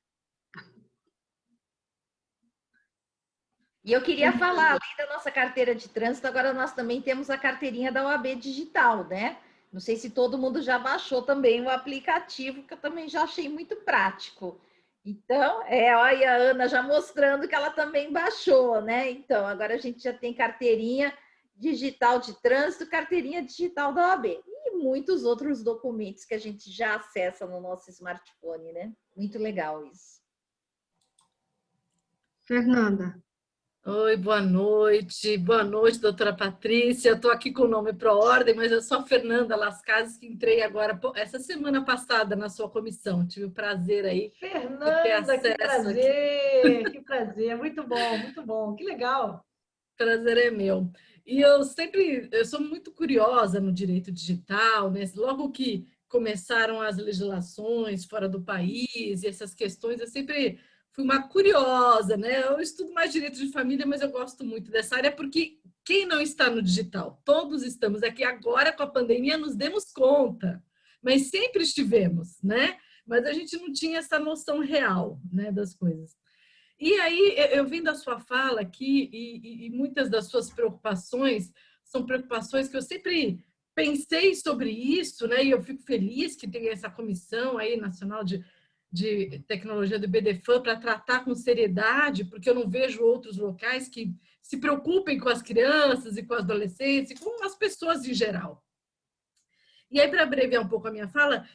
E eu queria falar, além da nossa carteira de trânsito, agora nós também temos a carteirinha da OAB digital, né? Não sei se todo mundo já baixou também o aplicativo, que eu também já achei muito prático. Então, olha a Ana já mostrando que ela também baixou, né? Então, agora a gente já tem carteirinha digital de trânsito, carteirinha digital da OAB e muitos outros documentos que a gente já acessa no nosso smartphone, né? Muito legal isso. Fernanda. Oi, boa noite. Boa noite, doutora Patrícia. Eu estou aqui com o nome para ordem, mas eu sou a Fernanda Las Casas, que entrei agora, essa semana passada, na sua comissão. Tive o prazer aí Fernanda, de ter acesso que prazer, que prazer. Muito bom, que legal. Prazer é meu. E eu sou muito curiosa no direito digital, né? Logo que começaram as legislações fora do país e essas questões, eu sempre fui uma curiosa, né? Eu estudo mais direito de família, mas eu gosto muito dessa área porque quem não está no digital? Todos estamos aqui agora com a pandemia, nos demos conta, mas sempre estivemos, né? Mas a gente não tinha essa noção real, né, das coisas. E aí, eu vim da sua fala aqui, e muitas das suas preocupações são preocupações que eu sempre pensei sobre isso, né? E eu fico feliz que tem essa comissão aí nacional de tecnologia do BDFAN para tratar com seriedade, porque eu não vejo outros locais que se preocupem com as crianças e com as adolescentes, e com as pessoas em geral. E aí, para abreviar um pouco a minha fala,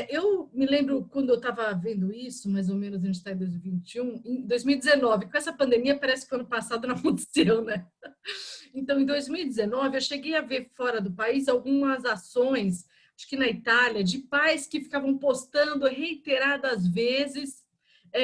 eu me lembro quando eu estava vendo isso, mais ou menos, a gente está em 2021, em 2019, com essa pandemia, parece que o ano passado não aconteceu, né? Então, em 2019, eu cheguei a ver fora do país algumas ações, acho que na Itália, de pais que ficavam postando reiteradas vezes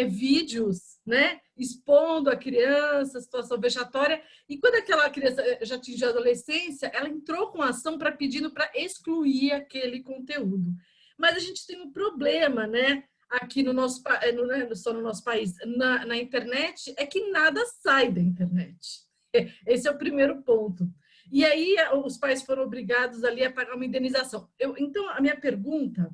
vídeos, né? Expondo a criança, a situação vexatória. E quando aquela criança já atingiu a adolescência, ela entrou com ação pedindo para excluir aquele conteúdo. Mas a gente tem um problema, né? Aqui no nosso não é só no nosso país, na internet, é que nada sai da internet. Esse é o primeiro ponto. E aí os pais foram obrigados ali a pagar uma indenização. Então, a minha pergunta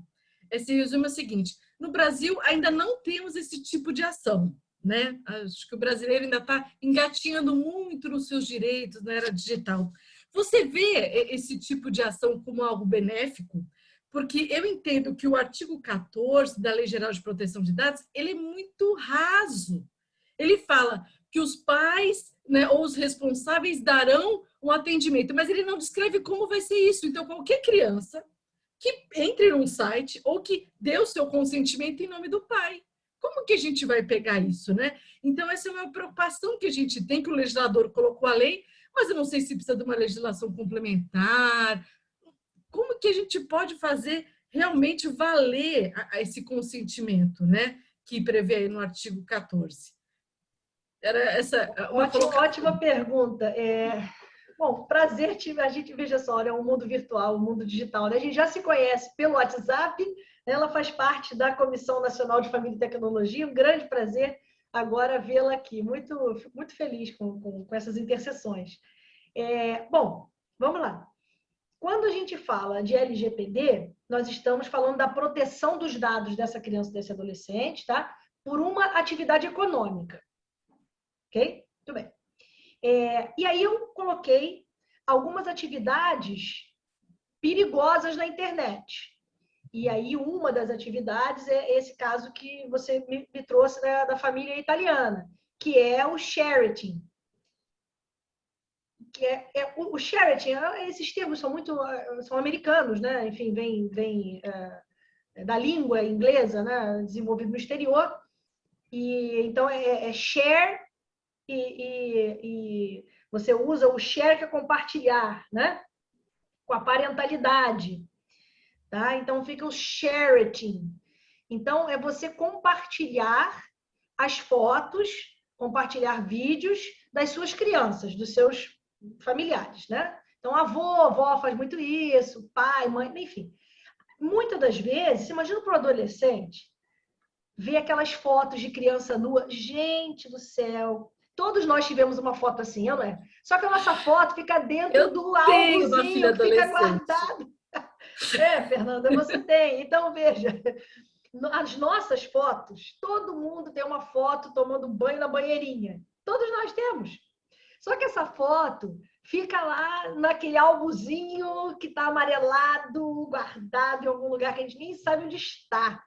se resume ao seguinte: no Brasil ainda não temos esse tipo de ação, né? Acho que o brasileiro ainda está engatinhando muito nos seus direitos na era digital. Você vê esse tipo de ação como algo benéfico? Porque eu entendo que o artigo 14 da Lei Geral de Proteção de Dados, ele é muito raso. Ele fala que os pais, né, ou os responsáveis darão um atendimento, mas ele não descreve como vai ser isso. Então, qualquer criança que entre num site ou que dê o seu consentimento em nome do pai. Como que a gente vai pegar isso, né? Então, essa é uma preocupação que a gente tem, que o legislador colocou a lei, mas eu não sei se precisa de uma legislação complementar. Como que a gente pode fazer realmente valer esse consentimento, né? Que prevê aí no artigo 14. Era essa uma ótima pergunta. Bom, prazer, a gente, veja só, é um mundo virtual, um mundo digital, né? A gente já se conhece pelo WhatsApp, né? Ela faz parte da Comissão Nacional de Família e Tecnologia, um grande prazer agora vê-la aqui, muito feliz com essas interseções. Bom, vamos lá. Quando a gente fala de LGPD, nós estamos falando da proteção dos dados dessa criança, desse adolescente, tá? Por uma atividade econômica. Ok? Muito bem. E aí eu coloquei algumas atividades perigosas na internet. E aí uma das atividades é esse caso que você me trouxe da família italiana, que é o sharing. O sharing, esses termos são americanos, né? Enfim, vem da língua inglesa, né? Desenvolvido no exterior. E então share e você usa o share, que é compartilhar, né? Com a parentalidade, tá? Então fica o sharing. Então é você compartilhar as fotos, compartilhar vídeos das suas crianças, dos seus familiares, né? Então, avô, avó faz muito isso, pai, mãe, enfim. Muitas das vezes, imagina para o adolescente ver aquelas fotos de criança nua. Gente do céu! Todos nós tivemos uma foto assim, não é? Só que a nossa foto fica dentro do Tenho uma filha álbumzinho que fica adolescente. guardado. Fernanda, você tem. Então, veja, as nossas fotos, todo mundo tem uma foto tomando banho na banheirinha. Todos nós temos. Só que essa foto fica lá naquele álbumzinho que está amarelado, guardado em algum lugar que a gente nem sabe onde está.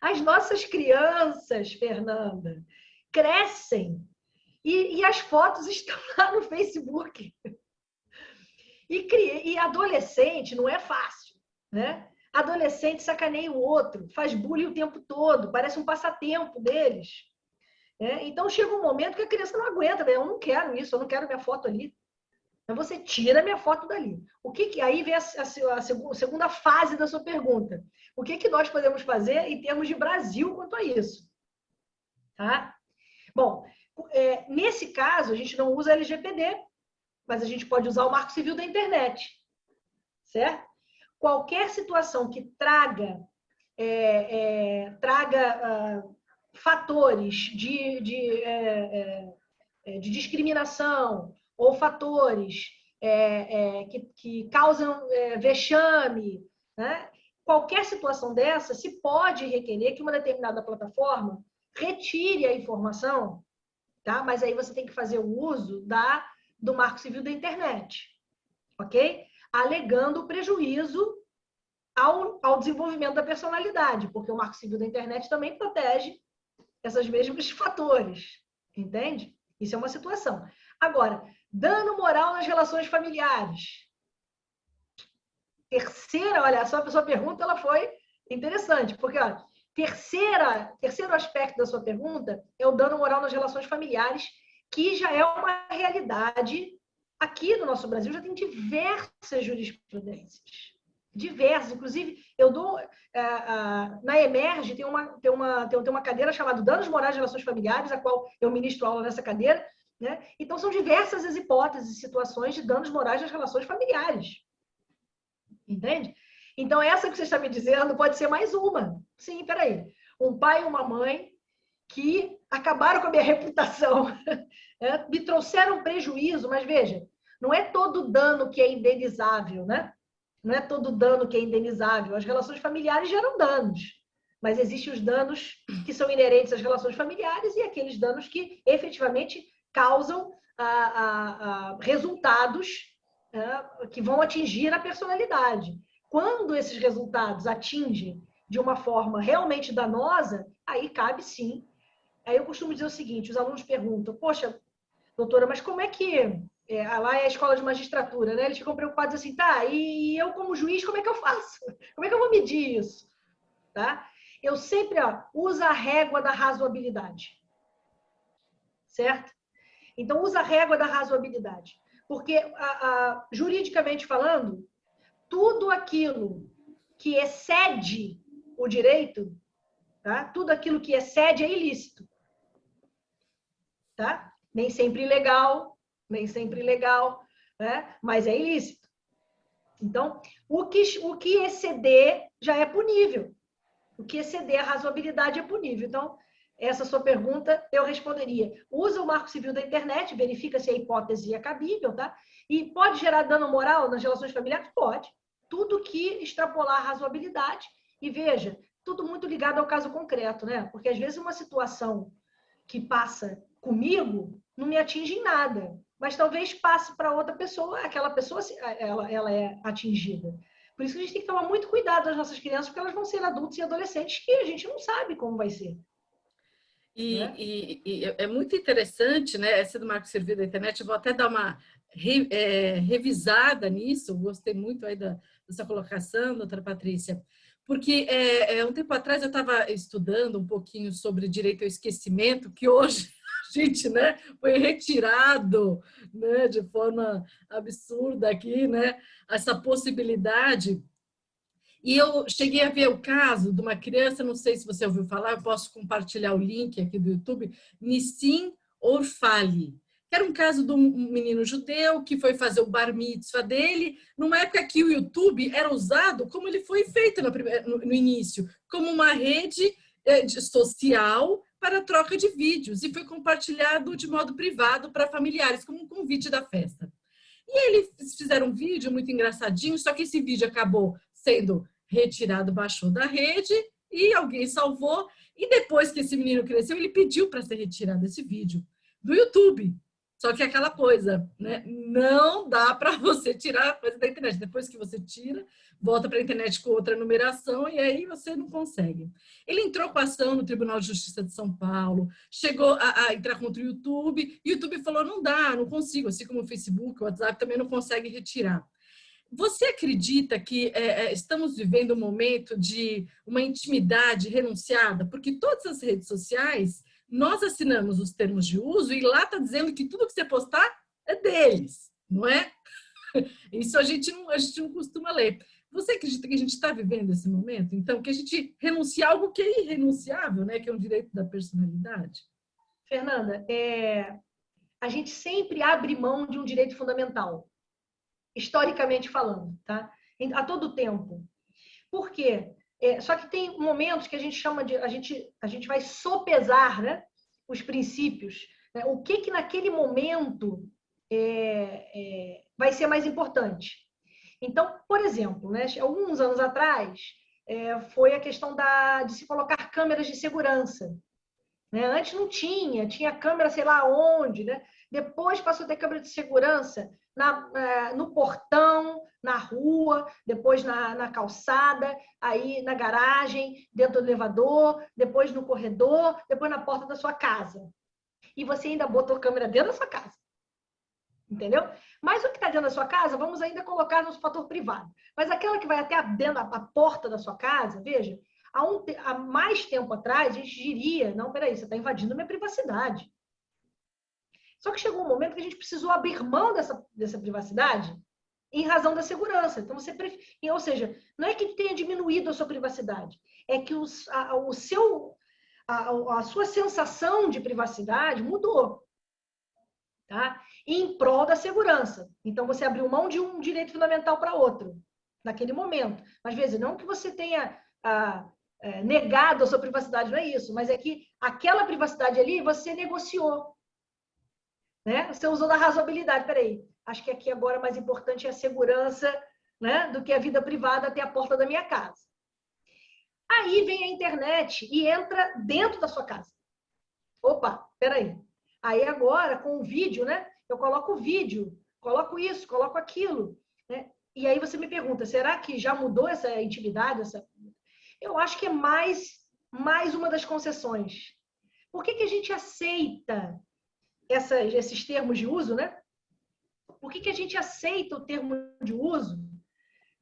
As nossas crianças, Fernanda, crescem e as fotos estão lá no Facebook. E adolescente não é fácil, né? Adolescente sacaneia o outro, faz bullying o tempo todo, parece um passatempo deles. Então chega um momento que a criança não aguenta, né? Eu não quero isso, eu não quero minha foto ali. Então você tira minha foto dali. Aí vem a segunda fase da sua pergunta. O que nós podemos fazer em termos de Brasil quanto a isso? Tá? Bom, nesse caso a gente não usa LGPD, mas a gente pode usar o Marco Civil da Internet, certo? Qualquer situação que traga fatores de discriminação ou fatores que causam vexame, né? Qualquer situação dessa se pode requerer que uma determinada plataforma retire a informação, tá? Mas aí você tem que fazer o uso do Marco Civil da Internet, ok? Alegando o prejuízo ao desenvolvimento da personalidade, porque o Marco Civil da Internet também protege esses mesmos fatores, entende? Isso é uma situação. Agora, dano moral nas relações familiares. Terceira, olha, a sua pergunta ela foi interessante, porque ó, terceiro aspecto da sua pergunta é o dano moral nas relações familiares, que já é uma realidade aqui no nosso Brasil, já tem diversas jurisprudências. Diversas, inclusive, eu dou na Emerge tem uma cadeira chamada Danos Morais de Relações Familiares, a qual eu ministro aula nessa cadeira, né? Então são diversas as hipóteses e situações de danos morais nas relações familiares, entende? Então essa que você está me dizendo pode ser mais uma. Sim, peraí, um pai e uma mãe que acabaram com a minha reputação, me trouxeram prejuízo, mas veja, não é todo dano que é indenizável, né? Não é todo dano que é indenizável. As relações familiares geram danos, mas existem os danos que são inerentes às relações familiares e aqueles danos que efetivamente causam resultados que vão atingir a personalidade. Quando esses resultados atingem de uma forma realmente danosa, aí cabe sim. Aí eu costumo dizer o seguinte, os alunos perguntam, poxa, doutora, mas como é que... lá é a escola de magistratura, né? Eles ficam preocupados assim, tá, e eu como juiz, como é que eu faço? Como é que eu vou medir isso? Tá? Eu sempre uso a régua da razoabilidade. Certo? Então, usa a régua da razoabilidade. Porque, juridicamente falando, tudo aquilo que excede o direito, tá? Tudo aquilo que excede é ilícito. Tá? Nem sempre ilegal, né? Mas é ilícito. Então, o que exceder já é punível. O que exceder a razoabilidade é punível. Então, essa sua pergunta, eu responderia. Usa o Marco Civil da Internet, verifica se a hipótese é cabível, tá? E pode gerar dano moral nas relações familiares? Pode. Tudo que extrapolar a razoabilidade. E veja, tudo muito ligado ao caso concreto, né? Porque às vezes uma situação que passa comigo não me atinge em nada, mas talvez passe para outra pessoa, aquela pessoa ela é atingida. Por isso que a gente tem que tomar muito cuidado das nossas crianças, porque elas vão ser adultos e adolescentes que a gente não sabe como vai ser. E é muito interessante, né? Essa do Marco Civil da Internet, eu vou até dar uma revisada nisso, gostei muito aí dessa colocação, doutora Patrícia, porque um tempo atrás eu estava estudando um pouquinho sobre direito ao esquecimento, que hoje a gente, né, foi retirado, né, de forma absurda aqui, né, essa possibilidade. E eu cheguei a ver o caso de uma criança, não sei se você ouviu falar, eu posso compartilhar o link aqui do YouTube, Nissim Orfali, que era um caso de um menino judeu que foi fazer o bar mitzvah dele, numa época que o YouTube era usado como ele foi feito no início, como uma rede social para troca de vídeos, e foi compartilhado de modo privado para familiares, como um convite da festa. E eles fizeram um vídeo muito engraçadinho, só que esse vídeo acabou sendo retirado, baixou da rede, e alguém salvou, e depois que esse menino cresceu, ele pediu para ser retirado esse vídeo do YouTube. Só que é aquela coisa, né? Não dá para você tirar a coisa da internet. Depois que você tira, volta para a internet com outra numeração e aí você não consegue. Ele entrou com ação no Tribunal de Justiça de São Paulo, chegou a entrar contra o YouTube, e o YouTube falou, não dá, não consigo, assim como o Facebook, o WhatsApp também não consegue retirar. Você acredita que estamos vivendo um momento de uma intimidade renunciada? Porque todas as redes sociais, nós assinamos os termos de uso e lá está dizendo que tudo que você postar é deles, não é? Isso a gente não costuma ler. Você acredita que a gente está vivendo esse momento? Então, que a gente renuncia a algo que é irrenunciável, né? Que é um direito da personalidade? Fernanda, a gente sempre abre mão de um direito fundamental, historicamente falando, tá? A todo tempo. Por quê? Só que tem momentos que a gente chama de... A gente vai sopesar, né, os princípios. Né? O que naquele momento vai ser mais importante. Então, por exemplo, né, alguns anos atrás, foi a questão de se colocar câmeras de segurança. Né? Antes não tinha câmera sei lá onde, né? Depois passou a ter câmera de segurança no portão, na rua, depois na calçada, aí na garagem, dentro do elevador, depois no corredor, depois na porta da sua casa. E você ainda botou câmera dentro da sua casa. Entendeu? Mas o que está dentro da sua casa, vamos ainda colocar no fator privado. Mas aquela que vai até dentro da porta da sua casa, veja, há mais tempo atrás, a gente diria, não, peraí, você está invadindo minha privacidade. Só que chegou um momento que a gente precisou abrir mão dessa privacidade em razão da segurança. Então, ou seja, não é que tenha diminuído a sua privacidade, é que a sua sensação de privacidade mudou. Tá? Em prol da segurança. Então, você abriu mão de um direito fundamental para outro, naquele momento. Às vezes, não que você tenha negado a sua privacidade, não é isso, mas é que aquela privacidade ali, você negociou. Né? Você usou da razoabilidade. Peraí, acho que aqui agora mais importante é a segurança, né, do que a vida privada até a porta da minha casa. Aí vem a internet e entra dentro da sua casa. Opa, peraí. Aí agora, com o vídeo, né? Eu coloco o vídeo, coloco isso, coloco aquilo. Né? E aí você me pergunta, será que já mudou essa intimidade? Eu acho que é mais uma das concessões. Por que a gente aceita esses termos de uso, né? Por que a gente aceita o termo de uso,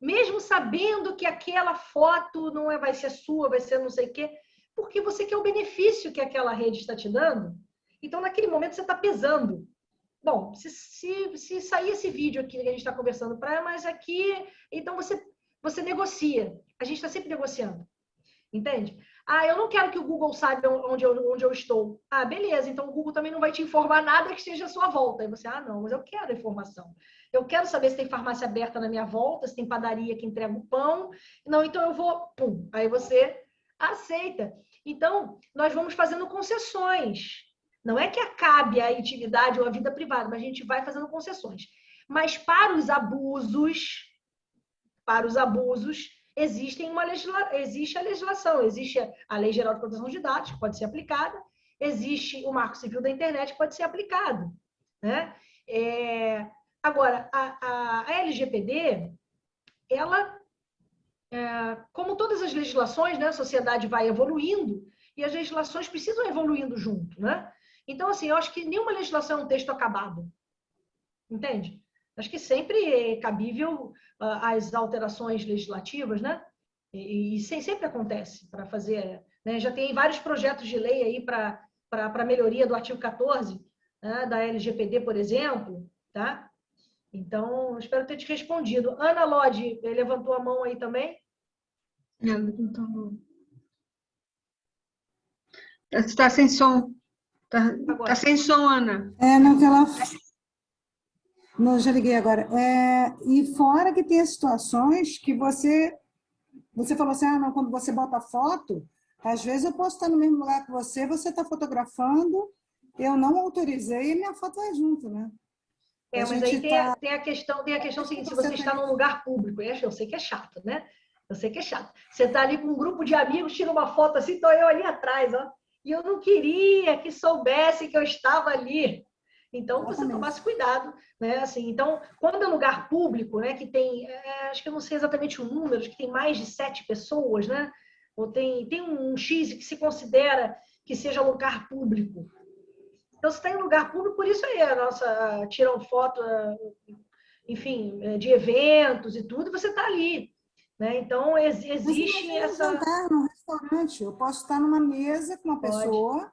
mesmo sabendo que aquela foto não vai ser sua, vai ser não sei o quê? Porque você quer o benefício que aquela rede está te dando. Então, naquele momento, você está pesando. Bom, se sair esse vídeo aqui que a gente está conversando mas aqui, então você negocia. A gente está sempre negociando. Entende? Eu não quero que o Google saiba onde eu estou. Beleza, então o Google também não vai te informar nada que esteja à sua volta. Aí você, não, mas eu quero a informação. Eu quero saber se tem farmácia aberta na minha volta, se tem padaria que entrega o pão. Não, então eu vou, pum. Aí você aceita. Então, nós vamos fazendo concessões. Não é que acabe a intimidade ou a vida privada, mas a gente vai fazendo concessões. Mas para os abusos, existe a legislação, existe a Lei Geral de Proteção de Dados, que pode ser aplicada, existe o Marco Civil da Internet, que pode ser aplicado. Né? Agora, a LGPD, ela, como todas as legislações, né, a sociedade vai evoluindo e as legislações precisam evoluindo junto. Né? Então, assim, eu acho que nenhuma legislação é um texto acabado. Entende? Acho que sempre é cabível as alterações legislativas, né? E sempre acontece para fazer. Né? Já tem vários projetos de lei aí para melhoria do artigo 14, né? Da LGPD, por exemplo. Tá? Então, espero ter te respondido. Ana Lodi levantou a mão aí também? Está sem som. Tá sem som, Ana. Não, que ela... Não, já liguei agora. E fora que tem as situações que você falou assim, não, quando você bota foto, às vezes eu posso estar no mesmo lugar que você está fotografando, eu não autorizei e minha foto vai junto, né? Mas aí tem a questão seguinte, se você está num lugar público, eu sei que é chato, né? Eu sei que é chato. Você está ali com um grupo de amigos, tira uma foto assim, estou eu ali atrás, ó. E eu não queria que soubesse que eu estava ali. Então, você tomasse cuidado, né? Assim, então, quando é lugar público, né, que tem, acho que eu não sei exatamente o número, acho que tem mais de 7 pessoas, né? Ou tem um X que se considera que seja lugar público. Então, se está em lugar público, por isso aí tiram foto, enfim, de eventos e tudo, e você está ali, né? Então, existe essa... jantar num restaurante, eu posso estar numa mesa com uma pessoa...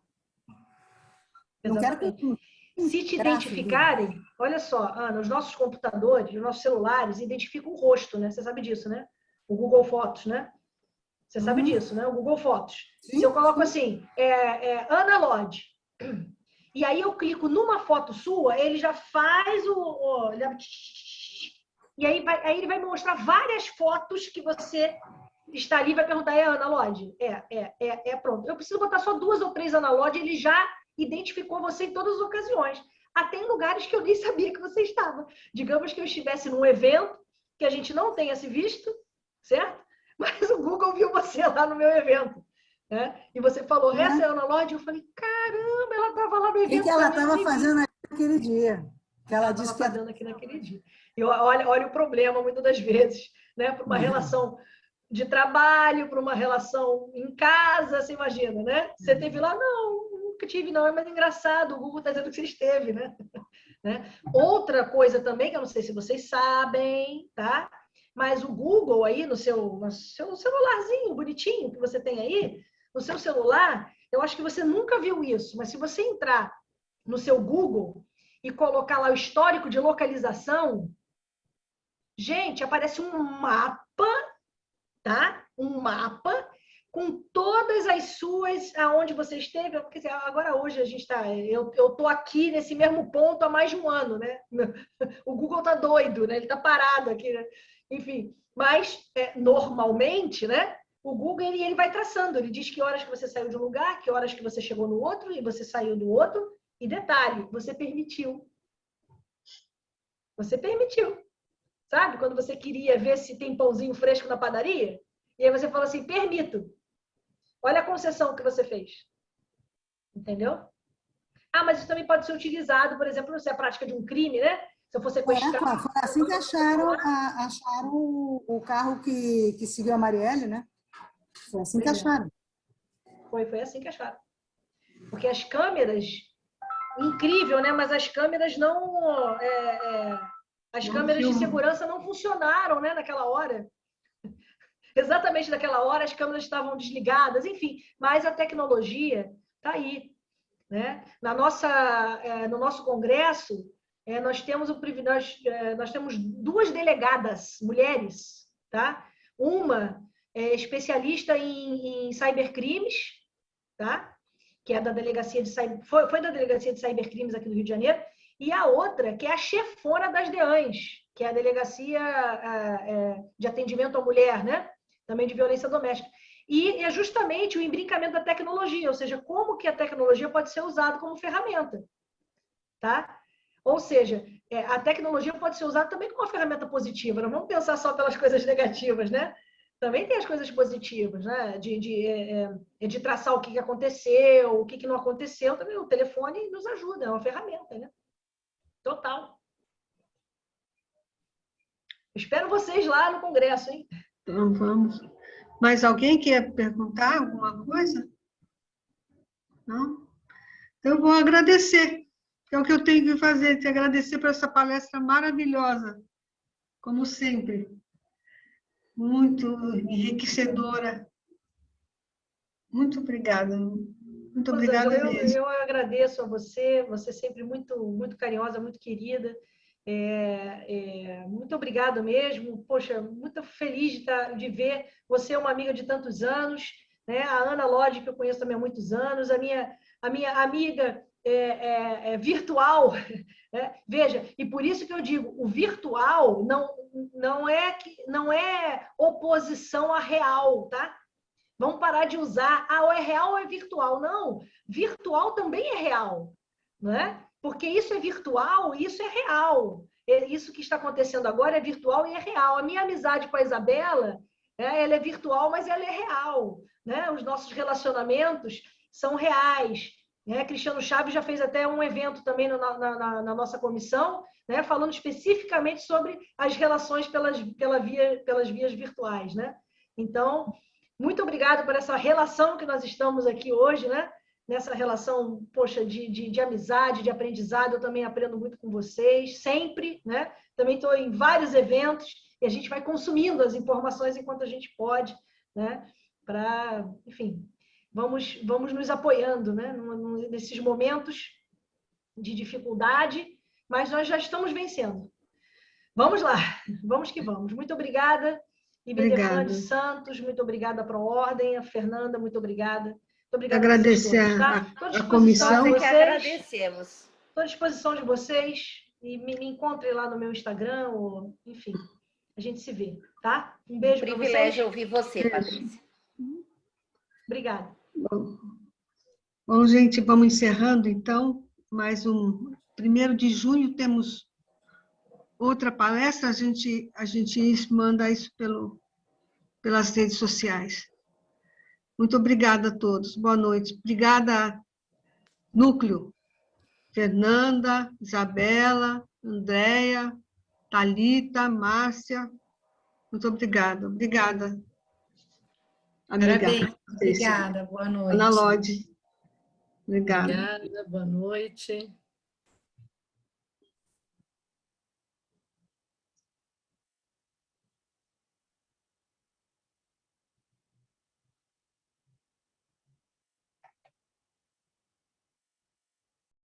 Não quero que... Se te identificarem, olha só, Ana, os nossos computadores, os nossos celulares identificam o rosto, né? Você sabe disso, né? O Google Fotos, né? Você sabe disso, né? O Google Fotos. Sim, se eu coloco assim, Ana Lodge, e aí eu clico numa foto sua, ele já faz e aí ele vai mostrar várias fotos que você está ali e vai perguntar, Ana Lodge? Pronto. Eu preciso botar só 2 ou 3 Ana Lodge, ele já identificou você em todas as ocasiões. Até em lugares que eu nem sabia que você estava. Digamos que eu estivesse num evento que a gente não tenha se visto, certo? Mas o Google viu você lá no meu evento. Né? E você falou, essa é a Ana Lodge? Eu falei, caramba, ela estava lá no evento. O que ela estava fazendo naquele dia? Que ela disse que fazendo aqui naquele dia. E olha o problema, muitas das vezes, né? Para uma relação de trabalho, para uma relação em casa, você imagina, né? Você teve lá? Não, nunca tive, não. É mais engraçado, o Google está dizendo que você esteve, né? Outra coisa também, que eu não sei se vocês sabem, tá? Mas o Google aí no seu celularzinho bonitinho que você tem aí, no seu celular, eu acho que você nunca viu isso, mas se você entrar no seu Google e colocar lá o histórico de localização, gente, aparece um mapa, tá? Um mapa com todas as suas, aonde você esteve, porque agora hoje a gente está, eu tô aqui nesse mesmo ponto há mais de um ano, né? O Google tá doido, né? Ele tá parado aqui, né? Enfim, mas normalmente, né? O Google ele vai traçando, ele diz que horas que você saiu de um lugar, que horas que você chegou no outro e você saiu do outro. E detalhe, você permitiu. Você permitiu. Sabe? Quando você queria ver se tem pãozinho fresco na padaria, e aí você fala assim, permito. Olha a concessão que você fez. Entendeu? Mas isso também pode ser utilizado, por exemplo, se é a prática de um crime, né? Se eu for sequestrar... Foi assim que acharam o carro que seguiu a Marielle, né? Foi assim que acharam. Foi assim que acharam. Porque as câmeras... Incrível, né? Mas as câmeras não... As câmeras de segurança não funcionaram, né? Naquela hora. Exatamente naquela hora as câmeras estavam desligadas, enfim. Mas a tecnologia está aí, né? No nosso congresso, nós temos o privilégio, nós temos 2 delegadas, mulheres, tá? Uma é especialista em cybercrimes, tá? Que é da delegacia de foi da delegacia de cybercrimes aqui do Rio de Janeiro, e a outra, que é a chefona das DEANs, que é a delegacia de atendimento à mulher, né? Também de violência doméstica. E é justamente o embrincamento da tecnologia, ou seja, como que a tecnologia pode ser usada como ferramenta, tá? Ou seja, a tecnologia pode ser usada também como uma ferramenta positiva, não vamos pensar só pelas coisas negativas, né? Também tem as coisas positivas, né? De traçar o que aconteceu, o que não aconteceu. Também o telefone nos ajuda, é uma ferramenta, né? Total. Espero vocês lá no congresso, hein? Então, vamos. Mais alguém quer perguntar alguma coisa? Não? Então, eu vou agradecer. É o que eu tenho que fazer, te agradecer por essa palestra maravilhosa, como sempre. Muito enriquecedora. Muito obrigada. Muito obrigada mesmo. Eu agradeço a você, você sempre muito, muito carinhosa, muito querida. Muito obrigada mesmo. Poxa, muito feliz de ver você, uma amiga de tantos anos, né? A Ana Lodge, que eu conheço também há muitos anos, a minha amiga virtual, né? Veja, e por isso que eu digo, o virtual não é oposição à real, tá? Vamos parar de usar, ou é real ou é virtual. Não, virtual também é real, não é? Porque isso é virtual e isso é real. Isso que está acontecendo agora é virtual e é real. A minha amizade com a Isabela, ela é virtual, mas ela é real, né? Os nossos relacionamentos são reais. Cristiano Chaves já fez até um evento também na nossa comissão, né? Falando especificamente sobre as relações pelas vias virtuais, né? Então, muito obrigada por essa relação que nós estamos aqui hoje, né? Nessa relação, poxa, de amizade, de aprendizado. Eu também aprendo muito com vocês, sempre, né? Também estou em vários eventos e a gente vai consumindo as informações enquanto a gente pode, né? Para, enfim, vamos nos apoiando, né? Nesses momentos de dificuldade, mas nós já estamos vencendo. Vamos lá, vamos que vamos. Muito obrigada. Ibedefran de Santos, muito obrigada para a Ordem. A Fernanda, muito obrigada. Muito obrigada agradecer a, tá? a comissão. Nós é que agradecemos. Estou à disposição de vocês e me encontrem lá no meu Instagram, ou, enfim, a gente se vê, tá? Um beijo para vocês. Privilégio ouvir você, Patrícia. Obrigada. Bom, gente, vamos encerrando, então. Mais um. 1º de junho temos outra palestra, a gente manda isso pelas redes sociais. Muito obrigada a todos. Boa noite. Obrigada, Núcleo. Fernanda, Isabela, Andréia, Thalita, Márcia. Muito obrigada. Obrigada, amiga. Parabéns. Obrigada. Boa noite. Ana Lodi. Obrigada. Obrigada, boa noite.